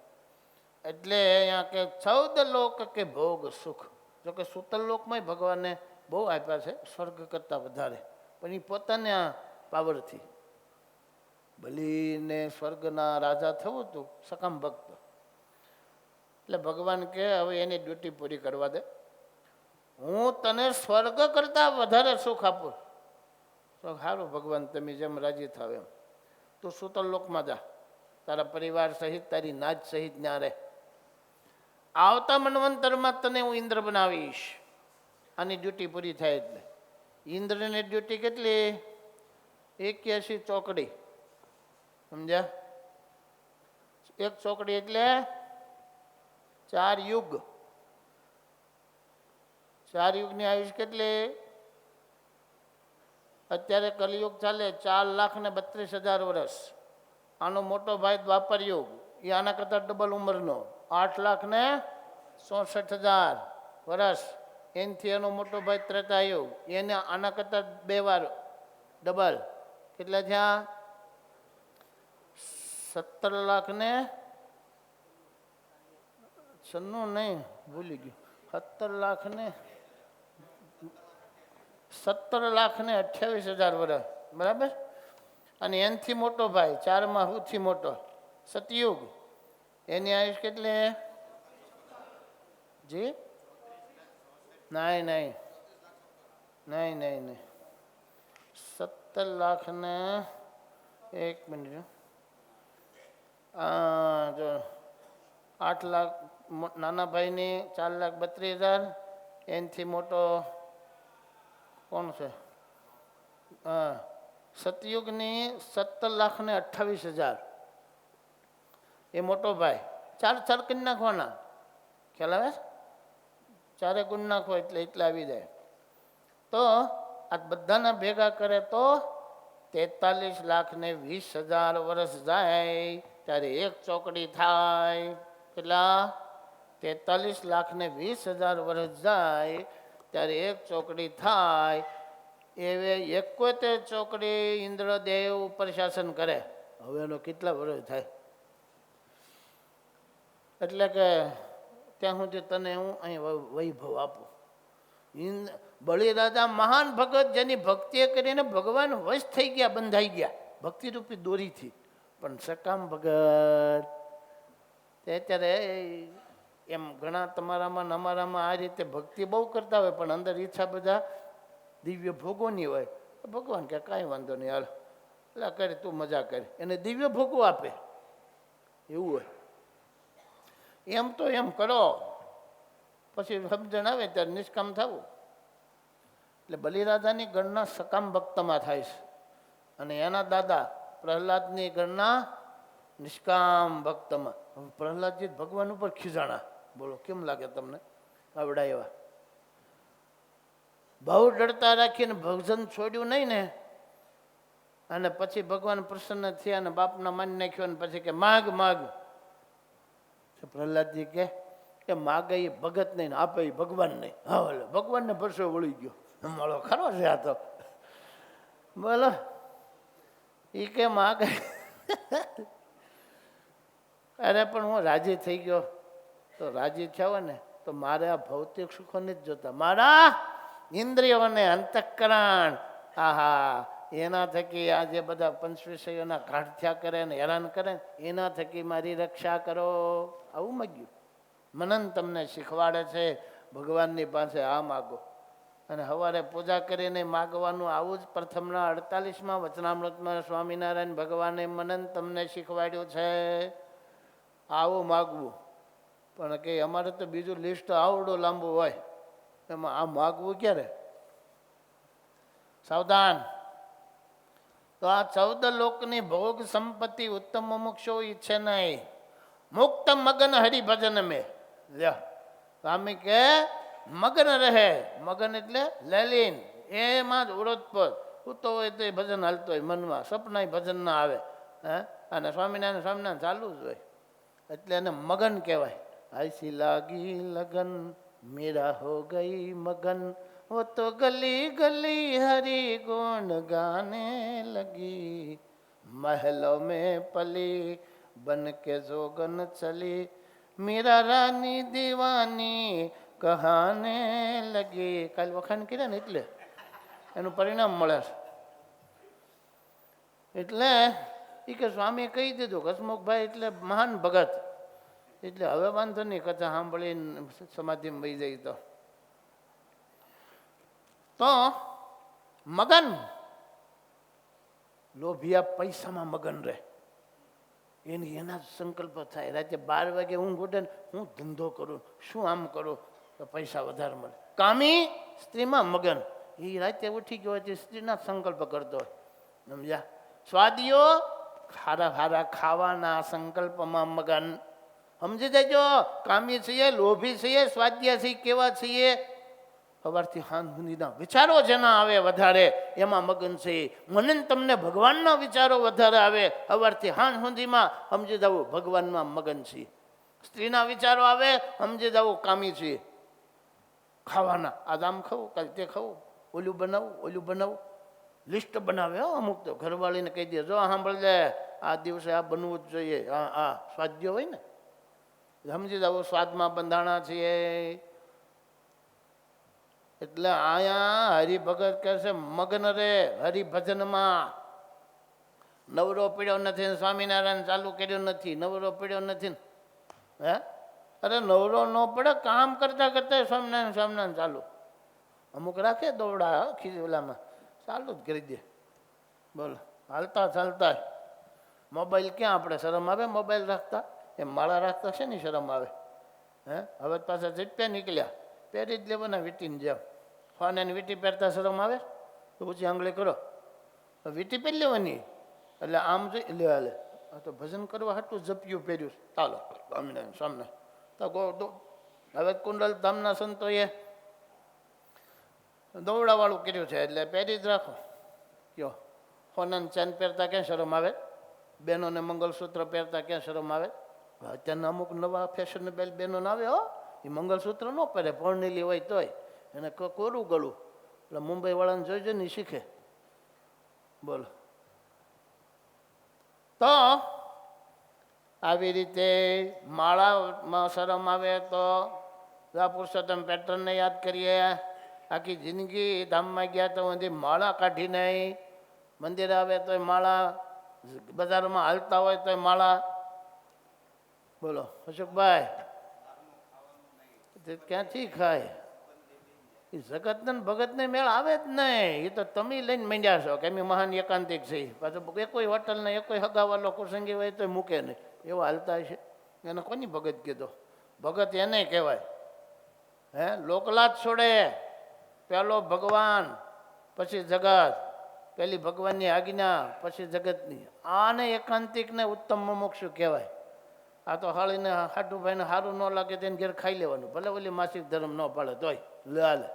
એટલે અહીંયા કે 14 લોક કે ભોગ સુખ. જોકે સુતલ લોકમાં ભગવાને બહુ આપ્યા છે, સ્વર્ગ કરતાં વધારે, પણ એ પોતાના પાવરથી. બલિને સ્વર્ગના રાજા થવું હતું, સકામ ભક્ત. એટલે ભગવાન કે હવે એની ડ્યુટી પૂરી કરવા દે, હું તને સ્વર્ગ કરતાં વધારે સુખ આપું. તો સારું ભગવાન, તમે જેમ રાજી થાવ એમ. તું સુતલ લોકમાં જા, તારા પરિવાર સહિત, તારી નાજ સહિત ત્યાં રહે. આવતા મન્વંતરમાં તને હું ઇન્દ્ર બનાવીશ. આની ડ્યુટી પૂરી થાય એટલે. ઇન્દ્રની ડ્યુટી કેટલી? 81 ચોકડી. સમજ્યા? 1 ચોકડી એટલે 4 યુગ. 4 યુગની આયુષ કેટલી? અત્યારે કલિયુગ ચાલે 4,32,000 વર્ષ. આનો મોટો ભાઈ દ્વાપર યુગ, એ આના કરતાં ડબલ ઉંમરનો, 8,64,000. વર્ષ. એનથી એનો મોટો ભાઈ ત્રેતાયુગ, એને આના કરતાં 2 વાર ડબલ. કેટલા થયા? 17 લાખ ને 96 નહીં, ભૂલી ગયું. 17,28,000 વર્ષ, બરાબર. અને એનથી મોટો ભાઈ 4માં સૌથી મોટો સતયુગ, એની આયુષ કેટલી? જી નહીં નહીં નહીં નહીં નહીં 17 લાખ ને 1 મિનિટ, જો 8 લાખ નાના ભાઈની 4,32,000. એનથી મોટો કોણ છે? સતયુગની 17,28,000, એ મોટો ભાઈ. 4 કરી નાખવાના, ખ્યાલ આવે? 4 ગુણ નાખો એટલે એટલા આવી જાય. તો આ બધાના ભેગા કરે તો 43,20,000 વર્ષ જાય ત્યારે એક ચોકડી થાય. કેટલા? 43,20,000 વર્ષ જાય ત્યારે એક ચોકડી થાય. એવે 71 ચોકડી ઇન્દ્રદેવ ઉપર શાસન કરે. હવે એનો કેટલા વર્ષ થાય? એટલે કે ત્યાં સુધી તને હું અહીં વૈભવ આપું. બલિરાજા મહાન ભગત, જેની ભક્તિએ કરીને ભગવાન વશ થઈ ગયા, બંધાઈ ગયા ભક્તિરૂપી દોરીથી. પણ સકામ ભગત અત્યારે એમ ઘણા તમારામાં અમારામાં આ રીતે ભક્તિ બહુ કરતા હોય, પણ અંદર ઈચ્છા બધા દિવ્ય ભોગોની હોય. ભગવાન કે કાંઈ વાંધો નહીં, હાલ એટલે કરે, તું મજા કરે, એને દિવ્ય ભોગો આપે. એવું હોય. એમ તો એમ કરો, પછી સમજણ આવે ત્યારે નિષ્કામ થવું. એટલે બલિરાજાની ગણના સકામ ભક્તમાં થાય છે, અને એના દાદા પ્રહલાદની ગણના નિષ્કામ ભક્તમાં. પ્રહલાદજી ભગવાન ઉપર ખીજાણા. બોલો કેમ લાગે તમને? આવડા એવા બહુ ડરતા રાખીને ભજન છોડ્યું નહીં ને, અને પછી ભગવાન પ્રસન્ન થયા અને બાપના માની નાખ્યો, અને પછી કે માગ માગ. પ્રહલાદજી કે માગે એ ભગત નહીં, આપે એ ભગવાન નહીં. હા બોલો, ભગવાનને પરસો વળી ગયો. મળો ખરો છે આ તો. બોલો એ કે માગે. અરે પણ હું રાજી થઈ ગયો. તો રાજી થયા હોય ને તો મારે આ ભૌતિક સુખો નથી જોતા, મારા ઇન્દ્રિયોને અંતઃકરણ, આહા, એના થકી આ જે બધા પંચ વિષયોના ઘાટથ્યા કરે ને હેરાન કરે, એના થકી મારી રક્ષા કરો. આવું માગ્યું. મનન તમને શીખવાડે છે ભગવાનની પાસે આ માગો. અને સવારે પૂજા કરીને માગવાનું. આવું જ પ્રથમના 48માં વચનામૃતમાં સ્વામિનારાયણ ભગવાને મનન તમને શીખવાડ્યું છે, આવું માગવું. પણ કે અમારે તો બીજું લિસ્ટ આવડું લાંબુ હોય, એમાં આ માગવું ક્યારે? સાવધાન. તો આ 14 લોકની ભોગ સંપત્તિ ઉત્તમ મુમુક્ષો ઈચ્છે નહીં. મુક્ત મગન હરિભજન મેં. સ્વામી કે મગન રહે. મગન એટલે લેલીન, એમાં જ ઉડોદપોત. ઉતો હોય તો એ ભજન હાલતો હોય મનમાં, સપના ભજન ના આવે. અને સ્વામિનારાયણ સ્વામિનારાયણ ચાલુ જ હોય, એટલે એને મગન કહેવાય. ऐसी लागी लगन मेरा हो गई मगन, वो तो गली गली हरि गुण गाने लगी, महलों में पली बन के जोगन चली, मेरा रानी दीवानी કહાને લગી. કાલ વખાણ કર્યા ને એટલે એનું પરિણામ મળે. એટલે એ કે સ્વામી કહી દીધું હસમુખભાઈ એટલે મહાન ભગત, એટલે હવે વાંધો નહીં, કથા સાંભળીને સમાધિમાં વહી જાય. તો મગન લોભિયા પૈસામાં મગન રહે. એના જ સંકલ્પ થાય. રાતે 12 વાગે ઊંઘ ઉઠે ને હું ધંધો કરું, શું આમ કરું તો પૈસા વધારે મળે. કામી સ્ત્રીમાં મગન, એ રાતે ઉઠી ગયો હોય સ્ત્રીના સંકલ્પ કરતો હોય. સમજ્યા? સ્વાદીઓ ખારા ખારા ખાવાના સંકલ્પમાં મગન. સમજી દેજો, કામી છીએ, લોભી છીએ, સ્વાધ્યા છીએ, કેવા છીએ? સવારથી હાંજ સુધીના વિચારો જેના આવે વધારે એમાં મગન છે. મને તમને ભગવાનના વિચારો વધારે આવે, સવારથી હાંજ સુધીમાં સમજી જવું ભગવાનમાં મગન છે. સ્ત્રીના વિચારો આવે, સમજી જવું કામી છીએ. ખાવાના, આજ આમ ખાવું, કાલે તે ખાવું, ઓલું બનાવું, લિસ્ટ બનાવે હો અમુક તો. ઘરવાળીને કહી દે, જો સાંભળ લે, આ દિવસે આ બનવું જ જોઈએ, હા સ્વાદ્ય હોય ને, સમજી જાવ સ્વાદમાં બંધાણા છીએ. એટલે આયા હરિભગત કહે છે મગ્ન રે હરિભજનમાં. નવરો પીડ્યો નથી ને સ્વામિનારાયણ ચાલુ કર્યું નથી, નવરો પીડ્યો નથી ને હે. અરે નવરો ન પડે, કામ કરતા કરતા સ્વામિનારાયણ ચાલુ. અમુક રાખે દોરડા ખીજલામાં, ચાલુ જ કરી દે. બોલો, હાલતા ચાલતા. મોબાઈલ ક્યાં આપણે શરમ આવે મોબાઈલ રાખતા? એ માળા રાખતા છે ને શરમ આવે હે. હવે પાછા ઝટપ્યા નીકળ્યા, પહેરી જ લેવાના વીટીને જેમ. ફોન એને વીટી પહેરતા શરમ આવે તો ઊંચી આંગળી કરો, વીટી પહેરી લેવાની. એટલે આમ જોઈ લે હાલે, તો ભજન કરવા હાટું જપ્યું પહેર્યું, ચાલો સ્વામિનારાયણ સામને. તો હવે કુંડલ ધામના સંતોએ દોવડાવાળું કર્યું છે એટલે પહેરી જ રાખો. કયો સોનાની ચેન પહેરતા ક્યાં શરમ આવે? બહેનોને મંગલસૂત્ર પહેરતા ક્યાં શરમ આવે? અત્યારના અમુક નવા ફેશનેબલ બહેનો આવે હો, એ મંગલસૂત્ર ન પહેરે, પરણેલી હોય તોય એને કોરું ગળું. એટલે મુંબઈ વાળાને જોઈજો ને શીખે. બોલો, તો આવી રીતે માળામાં શરમ આવે તો પુરુષોત્તમ પેટર્નને યાદ કરીએ. આખી જિંદગી ધામમાં ગયા તો બધી માળા કાઢી નહીં. મંદિર આવે તોય માળા, બજારમાં હાલતા હોય તોય માળા. બોલો અશોકભાઈ, ક્યાંથી ખાય? એ જગતને ભગતને મેળ આવે જ નહીં. એ તો તમે લઈને માંડ્યા છો કે અમે મહાન એકાંતિક છે. પાછું એકોય હોટલને એકોય હગાવાલો કુસંગી હોય તો મૂકે નહીં, એવા હાલતા છે. એને કોની ભગત કીધો? ભગત એને કહેવાય હે. લોકલાજ છોડે, પહેલો ભગવાન પછી જગત, પહેલી ભગવાનની આજ્ઞા પછી જગતની. આને એકાંતિકને ઉત્તમ મોક્ષ કહેવાય. આ તો હાળીને હાટુભાઈને સારું ન લાગે તેને ઘેર ખાઈ લેવાનું, ભલે ઓલી માસિક ધર્મ ન પાડે તોય લે.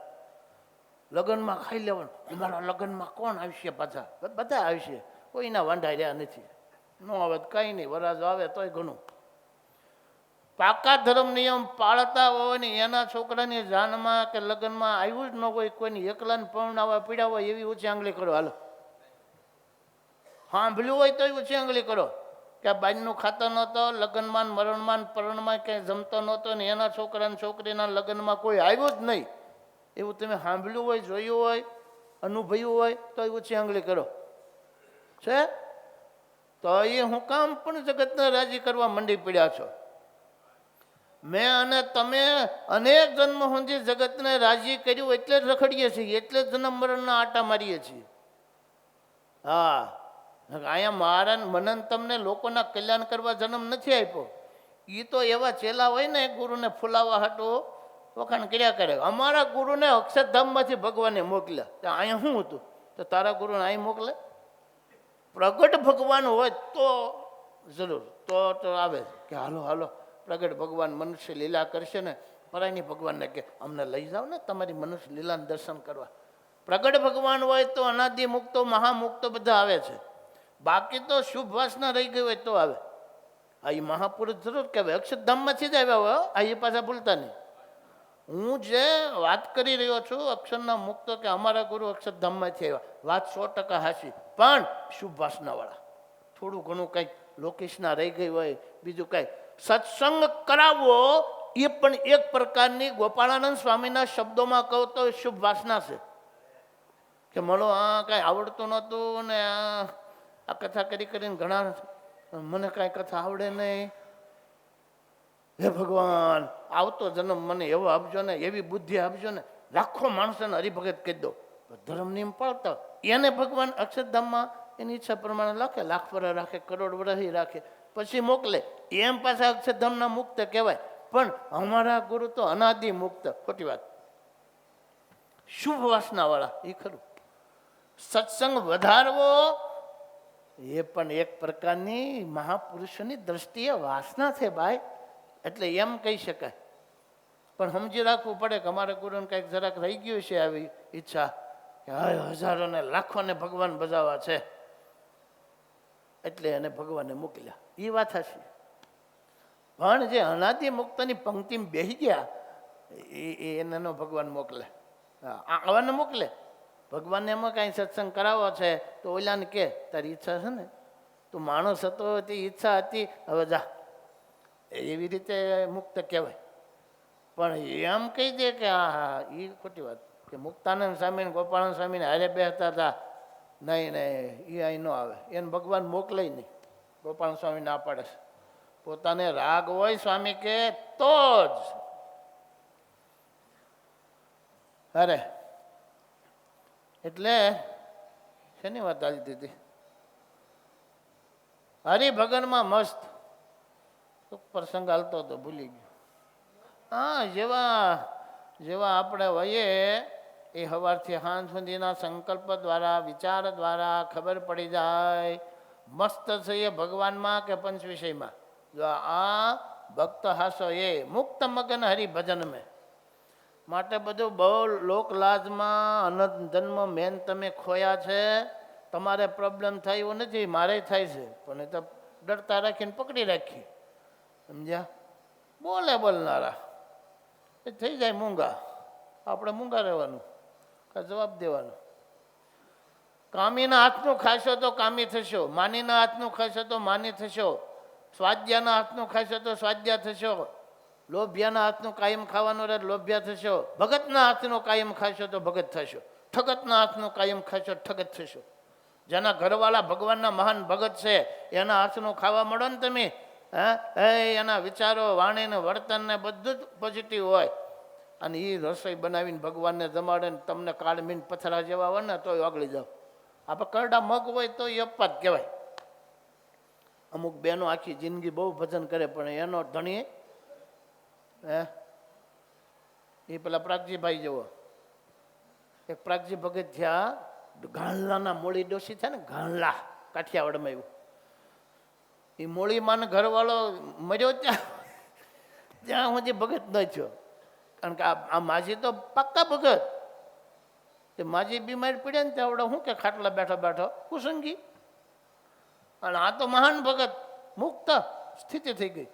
લગ્નમાં ખાઈ લેવાનું. અમારા લગ્નમાં કોણ આવશે? પાછા બધા આવશે, કોઈના વાંઢા રહ્યા નથી. ન આવે તો કંઈ નહીં, વરાજો આવે તોય ઘણું. પાકા ધર્મ નિયમ પાળતા હોય ને એના છોકરાની જાનમાં કે લગ્નમાં આવ્યું જ ન હોય, કોઈની એકલાને પરણાવવા પીડા હોય એવી ઊંચી આંગળી કરો. હાલો, સાંભળ્યું હોય તોય ઊંચી આંગળી કરો કે બાજનું ખાતો નહોતો, લગ્નમાં મરણમાં પરણમાં ક્યાંય જમતો નહોતો ને એના છોકરાને છોકરીના લગ્નમાં કોઈ આવ્યું જ નહીં, એવું તમે સાંભળ્યું હોય, જોયું હોય, અનુભવ્યું હોય તો ઊંચી આંગળી કરો. છે તો એ હું કામ પણ જગતને રાજી કરવા મંડી પડ્યા છો. મેં અને તમે અનેક જન્મ સુધી જગતને રાજી કર્યું એટલે જ રખડીએ છીએ, એટલે જ જન્મ મરણના આટા મારીએ છીએ. હા, અહીંયા મારા મને તમને લોકોના કલ્યાણ કરવા જન્મ નથી આપ્યો. એ તો એવા ચેલા હોય ને ગુરુને ફૂલાવા હાટો વખાણ કર્યા કરે. અમારા ગુરુને અક્ષરધામમાંથી ભગવાને મોકલ્યા. અહીંયા શું હતું? તો તારા ગુરુને અહીં મોકલે? પ્રગટ ભગવાન હોય તો જરૂર તો આવે કે હાલો હાલો પ્રગટ ભગવાન મનુષ્ય લીલા કરશે ને, પરાયની ભગવાનને કે અમને લઈ જાઓ ને તમારી મનુષ્ય લીલાને દર્શન કરવા. પ્રગટ ભગવાન હોય તો અનાદિ મુક્તો મહામુક્તો બધા આવે છે. બાકી તો શુભ વાસના રહી ગઈ હોય તો આવે. આ એ મહાપુરુષ જરૂર કહેવાય, અક્ષરધામમાંથી જ આવ્યા હોય. આ એ પાછા ભૂલતા નહીં. હું જે વાત કરી રહ્યો છું અક્ષરના મુક્તો કે અમારા ગુરુ અક્ષરધામમાંથી આવ્યા, વાત 100% હાચી, પણ શુભ વાસનાવાળા. થોડું ઘણું કંઈક લોકેશના રહી ગઈ હોય, બીજું કંઈક સત્સંગ કરાવવો એ પણ એક પ્રકારની ગોપાળાનંદ સ્વામીના શબ્દોમાં કહું તો શુભ વાસના છે. કે મળો આ કાંઈ આવડતું નહોતું ને આ કથા કરીને ઘણા મને કાંઈ કથા આવડે નહીં. હે ભગવાન, આવતો જન્મ મને એવો આપજો ને, એવી બુદ્ધિ આપજો ને, લાખો માણસોને હરિભગત કહી દો. ધર્મ નિયમ પાળતા એને ભગવાન અક્ષરધામમાં એની ઈચ્છા પ્રમાણે રાખે, લાખ વર્ષ રાખે, કરોડ વર્ષ રાખે, પછી મોકલે. એમ પાછા અક્ષરધામના મુક્ત કહેવાય. પણ અમારા ગુરુ તો અનાદિ મુક્ત. ખોટી વાત. શુભ વાસનાવાળા એ ખરું. સત્સંગ વધારવો એ પણ એક પ્રકારની મહાપુરુષોની દ્રષ્ટિએ વાસના છે ભાઈ. એટલે એમ કહી શકાય. પણ સમજી રાખવું પડે કે અમારા ગુરુને કંઈક જરાક રહી ગયું છે આવી ઈચ્છા કે હજારોને લાખોને ભગવાન બજાવવા છે, એટલે એને ભગવાને મોકલ્યા. એ વાત હશે. પણ જે અનાદિ મુક્તની પંક્તિમાં બેસી ગયા એને નો ભગવાન મોકલે. હા આવાને મોકલે. ભગવાનને એમાં કાંઈ સત્સંગ કરાવવો છે તો ઓલાને કે તારી ઈચ્છા છે ને, તું માણસ હતો તે ઈચ્છા હતી, હવે જા. એવી રીતે મુક્ત કહેવાય. પણ એમ કહી દે કે હા હા એ ખોટી વાત. કે મુક્તાનંદ સ્વામી ને ગોપાળાનંદ સ્વામીને હારે બેસતા હતા, નહીં નહીં એ અહીં ન આવે, એને ભગવાન મોકલે નહીં. ગોપાળાનંદ સ્વામી ના પાડે છે. પોતાને રાગ હોય સ્વામી કે તો જ. અરે એટલે શેની વાત આવી દીધી? હરિભગનમાં મસ્ત પ્રસંગ હાલતો હતો, ભૂલી ગયો. હા જેવા આપણે વયે એ સવારથી સાંજ સુધીના સંકલ્પ દ્વારા, વિચાર દ્વારા ખબર પડી જાય મસ્ત છે એ ભગવાનમાં કે પંચ વિષયમાં. જો આ ભક્ત હાસો એ મુક્ત મગન હરિભજન મેં. માટે બધું બહુ લોકલાજમાં અનંત જન્મ મેન તમે ખોયા છે. તમારે પ્રોબ્લેમ થાય એવું નથી, મારે થાય છે, પણ એ તો ડરતા રાખીને પકડી રાખી. સમજ્યા? બોલનારા એ થઈ જાય મૂંગા. આપણે મૂંગા રહેવાનું, કા જવાબ દેવાનો. કામીના હાથનું ખાશો તો કામી થશો, માનીના હાથનું ખાશો તો માની થશો, સ્વાધ્યાના હાથનું ખાશો તો સ્વાધ્યા થશો, લોભિયાના હાથનું કાયમ ખાવાનું રહે લોભ્યા થશો, ભગતના હાથનું કાયમ ખાશો તો ભગત થશો, ઠગતના હાથનું કાયમ ખાશો ઠગત થશો. જેના ઘરવાળા ભગવાનના મહાન ભગત છે એના હાથનું ખાવા મળો ને તમે, એના વિચારો, વાણી ને વર્તન ને બધું જ પોઝિટિવ હોય, અને એ રસોઈ બનાવીને ભગવાનને જમાડે ને તમને કાળમીન પથરા જેવા હોય ને તોય ઓગળી જાઓ. આપણે કરડા મગ હોય તો એ અપવાદ કહેવાય. અમુક બહેનો આખી જિંદગી બહુ ભજન કરે પણ એનો ધણી એ પેલા પ્રાગજીભાઈ જેવો એક પ્રાગજી ભગત થયા, ગાણલાના મોળી ડોસી થાય ને, ગાણલા કાઠિયાવાડમાં એવું. એ મોળી માને ઘરવાળો મર્યો ત્યાં સુધી ભગત ન થયો. કારણ કે આ માજી તો પાક્કા ભગત. તે માજી બીમાર પડ્યા ને ત્યાં આવડે શું કે ખાટલા બેઠો બેઠો કુસંગી, અને આ તો મહાન ભગત મુક્ત સ્થિતિ થઈ ગઈ.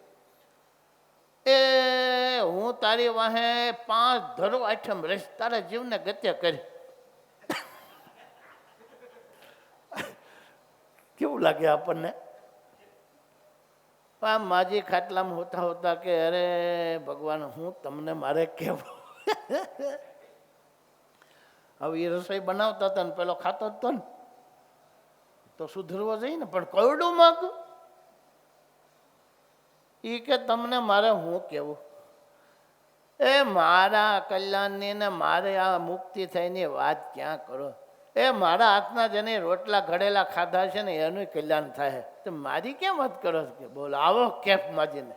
એ હું તારી વાહે 5 ધરો આઠમ રહીશ, તારા જીવને ગત્ય કરી. કેવું લાગે આપણને? આ માજી ખાટલામાં હોતા હોતા કે અરે ભગવાન હું તમને મારે કેવું. હવે એ રસોઈ બનાવતા હતા ને પેલો ખાતો હતો ને તો સુધરવો જોઈએ ને, પણ કવડું મગ એ કે તમને મારે હું કેવું. એ મારા કલ્યાણની ને મારે આ મુક્તિ થઈની વાત ક્યાં કરો. એ મારા હાથના જેને રોટલા ઘડેલા ખાધા છે ને એનું કલ્યાણ થાય, તો મારી કેમ વાત કરો કે બોલો આવો કેફ માજીને.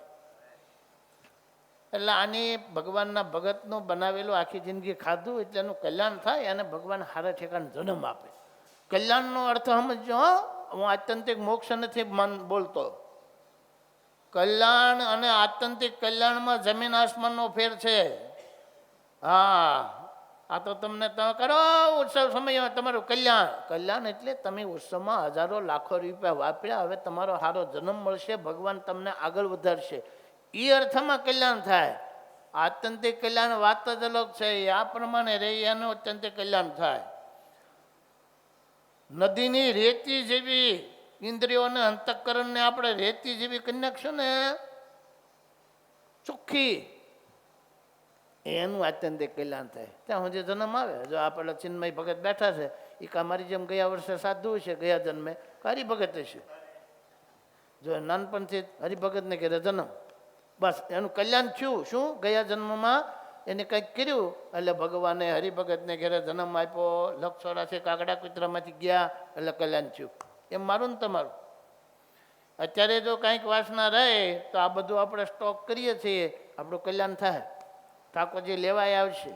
એટલે આની ભગવાનના ભગતનું બનાવેલું આખી જિંદગી ખાધું એટલે એનું કલ્યાણ થાય અને ભગવાન હારા ઠેકાને જન્મ આપે. કલ્યાણનો અર્થ સમજો. હું આત્યંતિક મોક્ષ નથી બોલતો. કલ્યાણ અને આત્યંતિક કલ્યાણમાં જમીન આસમાનનો ફેર છે. હા આ તો તમને તમે કરો ઉત્સવ સમયમાં તમારું કલ્યાણ એટલે તમે ઉત્સવમાં હજારો લાખો રૂપિયા વાપર્યા, હવે તમારો સારો જન્મ મળશે, ભગવાન તમને આગળ વધારશે, એ અર્થમાં કલ્યાણ થાય. આત્યંતિક કલ્યાણ વાત જ અલગ છે. આ પ્રમાણે રહી એનું આત્યંતિક કલ્યાણ થાય. નદીની રેતી જેવી ઇન્દ્રિયોને અંતઃકરણને આપણે રેતી જેવી કન્યા ને ચોખ્ખી, એનું આત્યંતિક કલ્યાણ થાય. ત્યાં સુધી જન્મ આવે. જો આપણે ચિન્મય ભગત બેઠા છે એ કા મારી જેમ ગયા વર્ષે સાધુ છે, ગયા જન્મે હરિભગત હશે. જો નાનપણથી હરિભગતને ઘેરે જન્મ, બસ એનું કલ્યાણ થયું. શું ગયા જન્મમાં એને કંઈક કર્યું એટલે ભગવાને હરિભગતને ઘેરે જન્મ આપ્યો, 184 કાગડા કૂતરામાંથી ગયા એટલે કલ્યાણ થયું. એમ મારું ને તમારું. અત્યારે જો કાંઈક વાસના રહે તો આ બધું આપણે સ્ટોક કરીએ છીએ, આપણું કલ્યાણ થાય. ઠાકોરજી લેવાય આવશે.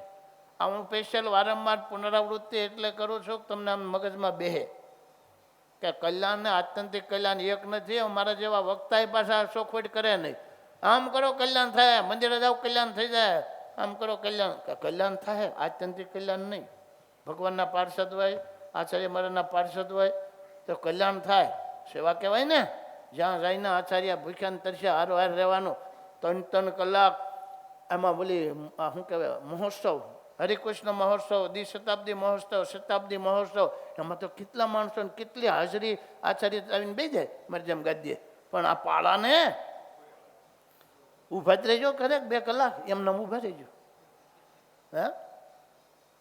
આ હું સ્પેશિયલ વારંવાર પુનરાવૃત્તિ એટલે કરું છું કે તમને આમ મગજમાં બેહે કે કલ્યાણ ને આત્યંતિક કલ્યાણ એક નથી. મારા જેવા વક્તાએ પાછા શોખવટ કરે નહીં. આમ કરો કલ્યાણ થાય, મંદિરે જાઓ કલ્યાણ થઈ જાય, આમ કરો કલ્યાણ થાય, આત્યંતિક કલ્યાણ નહીં. ભગવાનના પાર્ષદ હોય, આચાર્ય મહારાજના પાર્ષદ હોય તો કલ્યાણ થાય. સેવા કહેવાય ને. જ્યાં જઈને આચાર્ય ભૂખ્યા તરસ્યા હારો હાર રહેવાનું, 3 કલાક આમાં બોલી શું કહેવાય મહોત્સવ, હરિકૃષ્ણ મહોત્સવ, દ્વિશતાબ્દી મહોત્સવ, શતાબ્દી મહોત્સવ, એમાં તો કેટલા માણસો ને કેટલી હાજરી આચાર્ય આવીને બે જાય મારી જેમ ગાદીએ. પણ આ પાળાને ઊભા જ રહેજો કરે 2 કલાક એમને ઊભા રહેજો. હે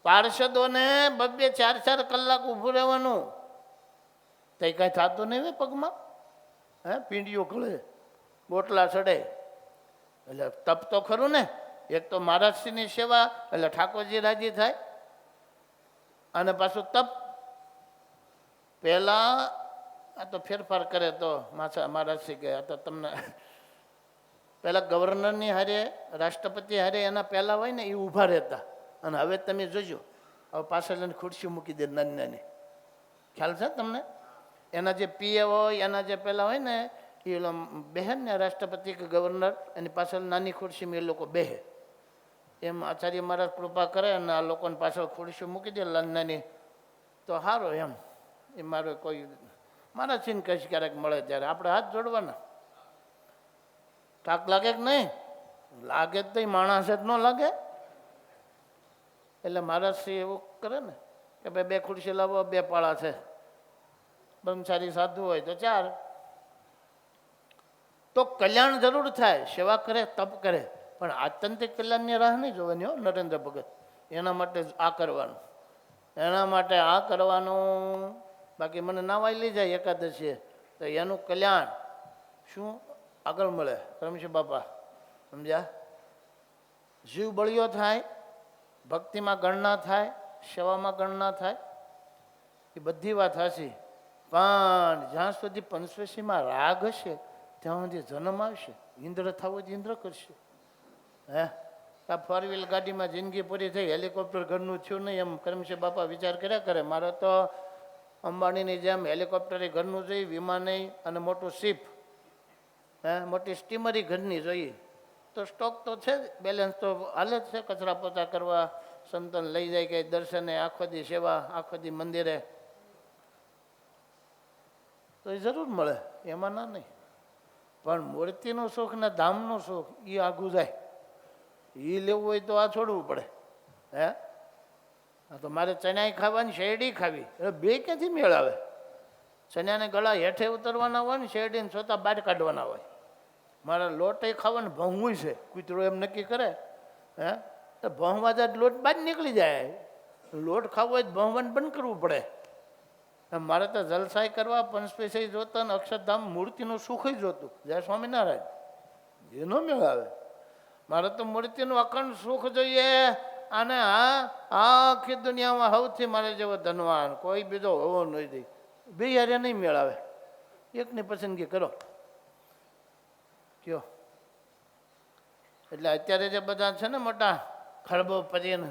પાર્ષદોને 2-4 કલાક ઊભું રહેવાનું. તો કાંઈ થતું નહીં હોય પગમાં. હે પીંડીઓ ખોલે, બોટલા ચડે, એટલે તપ તો ખરું ને. એક તો મહારાજશ્રીની સેવા એટલે ઠાકોરજી રાજી થાય, અને પાછું તપ. પહેલાં આ તો ફેરફાર કરે તો મહારાજશ્રી કહે આ તો તમને પહેલાં ગવર્નરની હારે, રાષ્ટ્રપતિ હારે એના પહેલાં હોય ને એ ઊભા રહેતા, અને હવે તમે જોજો હવે પાછળ લઈને ખુરશી મૂકી દે નાની નાની. ખ્યાલ છે તમને? એના જે પીએ હોય, એના જે પહેલાં હોય ને એ બેહે ને રાષ્ટ્રપતિ કે ગવર્નર, એની પાછળ નાની ખુરશીમાં એ લોકો બેહે. એમ આચાર્ય મહારાજ કૃપા કરે અને આ લોકોને પાછળ ખુરશી મૂકી દે નાની, તો સારું એમ. એ મારો કોઈ મારા છીન કહીશ ક્યારેક મળે ત્યારે આપણે હાથ જોડવાના. થાક લાગે કે નહીં? લાગે જ નહીં, માણસ જ ન લાગે. એટલે મહારાજશ્રી એવું કરે ને કે ભાઈ 2 ખુરશી લાવો, 2 પાળા છે. બ્રહ્મચારી સાધુ હોય તો 4. તો કલ્યાણ જરૂર થાય, સેવા કરે, તપ કરે, પણ આત્યંતિક કલ્યાણની રાહ નહીં જોવાની હો નરેન્દ્ર ભગત. એના માટે આ કરવાનું, એના માટે આ કરવાનું. બાકી મને નાવાઈ લઈ જાય એકાદશીએ તો એનું કલ્યાણ શું આગળ મળે? રમશી બાપા સમજ્યા? જીવ બળિયો થાય, ભક્તિમાં ગણના થાય, સેવામાં ગણના થાય, એ બધી વાત હાચી. પણ જ્યાં સુધી પંચવશીમાં રાગ હશે ત્યાં સુધી જન્મ આવશે. ઇન્દ્ર થવો જ ઇન્દ્ર કરશે. હે આ 4 વ્હીલ ગાડીમાં જિંદગી પૂરી થઈ, હેલિકોપ્ટર ઘરનું થયું નહીં એમ કરમશી બાપા વિચાર કર્યા કરે. મારે તો અંબાણીની જેમ હેલિકોપ્ટરે ઘરનું જોઈએ, વિમાને અને મોટું શિપ, હે મોટી સ્ટીમરી ઘરની જોઈએ. તો સ્ટોક તો છે જ, બેલેન્સ તો હાલે જ છે. કચરા પોતા કરવા સંતન લઈ જાય કે દર્શને, આખો દી સેવા, આખો દી મંદિરે, તો એ જરૂર મળે, એમાં ના નહીં. પણ મૂર્તિનું સુખ ને ધામનું સુખ એ આઘું જાય. એ લેવું હોય તો આ છોડવું પડે. હે તો મારે ચણાઈ ખાવાની, શેરડી ખાવી, એટલે 2 ક્યાંથી મેળ આવે? ચણાને ગળા હેઠે ઉતરવાના હોય ને શેરડીને છોતા બહાર કાઢવાના હોય. મારે લોટ ખાવાનો ભંગવું છે, કૂતરો એમ નક્કી કરે. હે તો ભંગવા જાય લોટ બહાર નીકળી જાય. લોટ ખાવો હોય તો ભંગવાને બંધ કરવું પડે. મારે તો જલસાઈ કરવા, પંચપેસી જોતા ને અક્ષરધામ મૂર્તિનું સુખ જોતું. જય સ્વામિનારાયણ. એનો મેળ આવે. મારે તો મૂર્તિનું અખંડ સુખ જોઈએ. અને હા આખી દુનિયામાં સૌથી મારે જેવો ધનવાન કોઈ બીજો હોવો નહીં દે. 2 હારે નહીં મેળ આવે. એકની પસંદગી કરો કયો. એટલે અત્યારે જે બધા છે ને મોટા ખરબો પરીને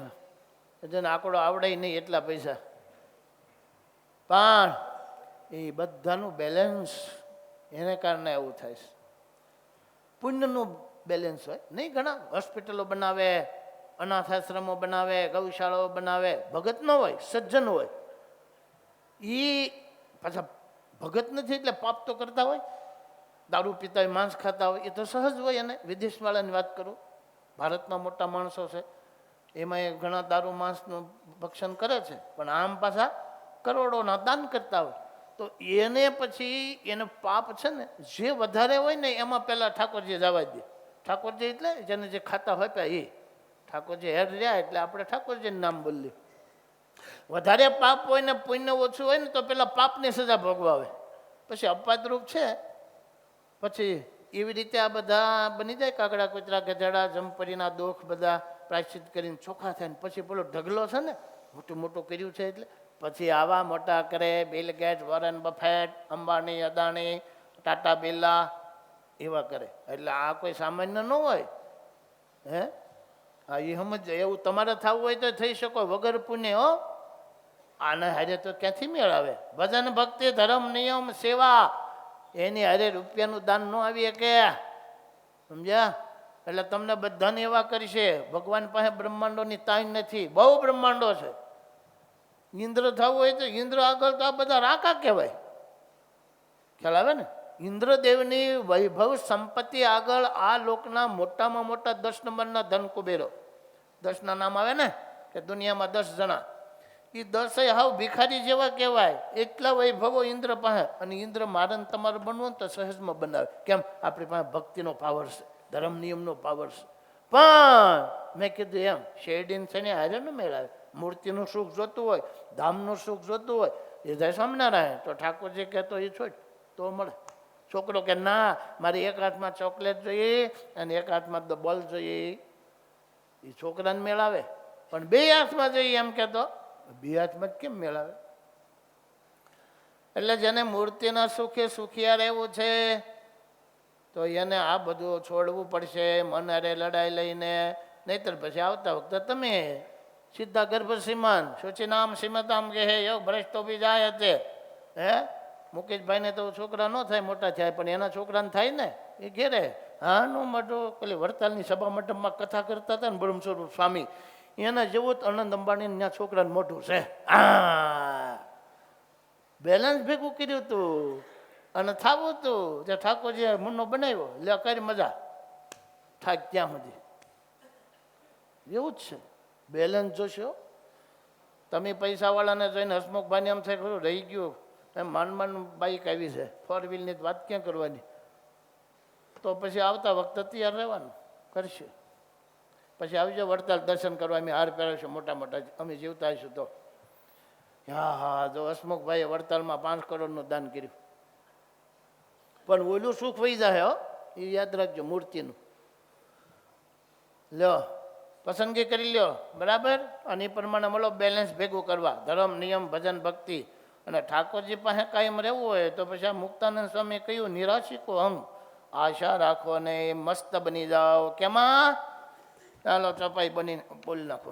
જેને આંકડો આવડે નહીં એટલા પૈસા, પણ એ બધાનું બેલેન્સ એને કારણે એવું થાય છે. પુણ્યનું બેલેન્સ હોય નહીં. ઘણા હોસ્પિટલો બનાવે, અનાથ આશ્રમો બનાવે, ગૌશાળાઓ બનાવે, ભગત ન હોય, સજ્જન હોય. એ પાછા ભગત નથી એટલે પાપ તો કરતા હોય. દારૂ પીતા હોય, માંસ ખાતા હોય, એ તો સહજ હોય. અને વિદેશવાળાની વાત કરું, ભારતના મોટા માણસો છે એમાં એ ઘણા દારૂ માંસનું ભક્ષણ કરે છે, પણ આમ પાછા કરોડોના દાન કરતા હોય. તો એને પછી એનું પાપ છે ને જે વધારે હોય ને એમાં પહેલાં ઠાકોરજી જવા દે. ઠાકોરજી એટલે જેને જે ખાતા હોય એ ઠાકોરજી હેર રહ્યા એટલે આપણે ઠાકોરજીનું નામ બોલીએ. વધારે પાપ હોય ને પુણ્ય ઓછું હોય ને તો પેલા પાપની સજા ભોગવાવે. પછી અપવાદરૂપ છે. પછી એવી રીતે આ બધા બની જાય. કાગડા, કૂતરા, ગધેડા, જમપરીના દુઃખ બધા પ્રાયશ્ચિત કરીને ચોખ્ખા થાય ને પછી પેલો ઢગલો છે ને મોટું મોટું કર્યું છે એટલે પછી આવા મોટા કરે. Bill Gates, Warren Buffett, Ambani, Adani, Tata Birla એવા કરે. એટલે આ કોઈ સામાન્ય ન હોય. હે હા એ સમજ. એવું તમારે થવું હોય તો થઈ શકો વગર પુણ્ય. હો આને હારે તો ક્યાંથી મેળ આવે? ભજન, ભક્તિ, ધર્મ, નિયમ, સેવા, એની હારે રૂપિયાનું દાન ન આવી શકે. સમજ્યા? એટલે તમને બધાને એવા કરશે. ભગવાન પાસે બ્રહ્માંડોની તાણ નથી, બહુ બ્રહ્માંડો છે. ઇન્દ્ર થવું હોય તો ઇન્દ્ર આગળ તો આ બધા રાકા કહેવાય. ખ્યાલ આવે ને? ઇન્દ્રદેવની વૈભવ સંપત્તિ આગળ આ લોકના મોટામાં મોટા 10 નંબરના ધન કુબેરો, 10ના નામ આવે ને કે દુનિયામાં 10 જણા, એ 10 હાવ ભિખારી જેવા કહેવાય. એટલા વૈભવો ઇન્દ્ર પાસે. અને ઇન્દ્ર મારે ને તમારે બનવું ને તો સહેજમાં બનાવે. કેમ? આપણી પાસે ભક્તિનો પાવર છે, ધર્મ નિયમનો પાવર છે. પણ મેં કીધું એમ શેરડીન છે ને હારે ન મેળાવે. મૂર્તિનું સુખ જોતું હોય, ધામનું સુખ જોતું હોય, એ જાય સ્વામિનારાયણ. તો ઠાકોરજી કહેતો એ છોડ તો મળે. છોકરો કે ના મારે એક હાથમાં ચોકલેટ જોઈએ અને એક હાથમાં બોલ જોઈએ, એ છોકરાને મેળાવે. પણ 2 હાથમાં જોઈએ એમ કહેતો 2 હાથમાં જ કેમ મેળાવે? એટલે જેને મૂર્તિના સુખે સુખિયા રહેવું છે તો એને આ બધું છોડવું પડશે, મન હારે લડાઈ લઈને. નહીતર પછી આવતા વખતે તમે સીધા ગર્ભ શ્રીમાન શુચિનામ શ્રીમતામ કહે યોગ ભ્રષ્ટો બી જાય હતે. હે મુકેશભાઈને તો છોકરા ન થાય, મોટા થાય, પણ એના છોકરાને થાય ને. એ ઘેરે હાનું મોટું પેલી વડતાલની સભા મંડપમાં કથા કરતા હતા ને બ્રહ્મ સ્વરૂપ સ્વામી, એના જેવું જ આનંદ અંબાણી ત્યાં છોકરાને મોટું છે. બેલેન્સ ભેગું કર્યું હતું અને થાવું હતું જે ઠાકોરજીએ મુન્નો બનાવ્યો. લે કરી મજા થાક ત્યાં સુધી એવું જ છે. બેલેન્સ જોશો તમે. પૈસાવાળાને જોઈને હસમુખભાઈને એમ થાય ખરું રહી ગયું, એમ માંડ બાઈક આવી છે, 4 વ્હીલની વાત ક્યાં કરવાની. તો પછી આવતા વખતે તૈયાર રહેવાનું કરશે. પછી આવજો વડતાલ દર્શન કરવા, અમે હાર પહેરાવશું મોટા મોટા, અમે જીવતા આવીશું તો. હા હા, જો હસમુખભાઈએ વડતાલમાં 5 કરોડનું દાન કર્યું. પણ ઓલું સુખ વહી જાય હો, એ યાદ રાખજો મૂર્તિનું. લ્યો પસંદગી કરી લ્યો બરાબર, અને એ પ્રમાણે મળો બેલેન્સ ભેગું કરવા. ધર્મ નિયમ ભજન ભક્તિ અને ઠાકોરજી પાસે કાયમ રહેવું હોય તો પછી આ મુક્તાનંદ સ્વામી કહ્યું નિરાશિકો હમ, આશા રાખો ને મસ્ત બની જાઓ. કેમાં? ચાલો ચપાઈ બની બોલી નાખો.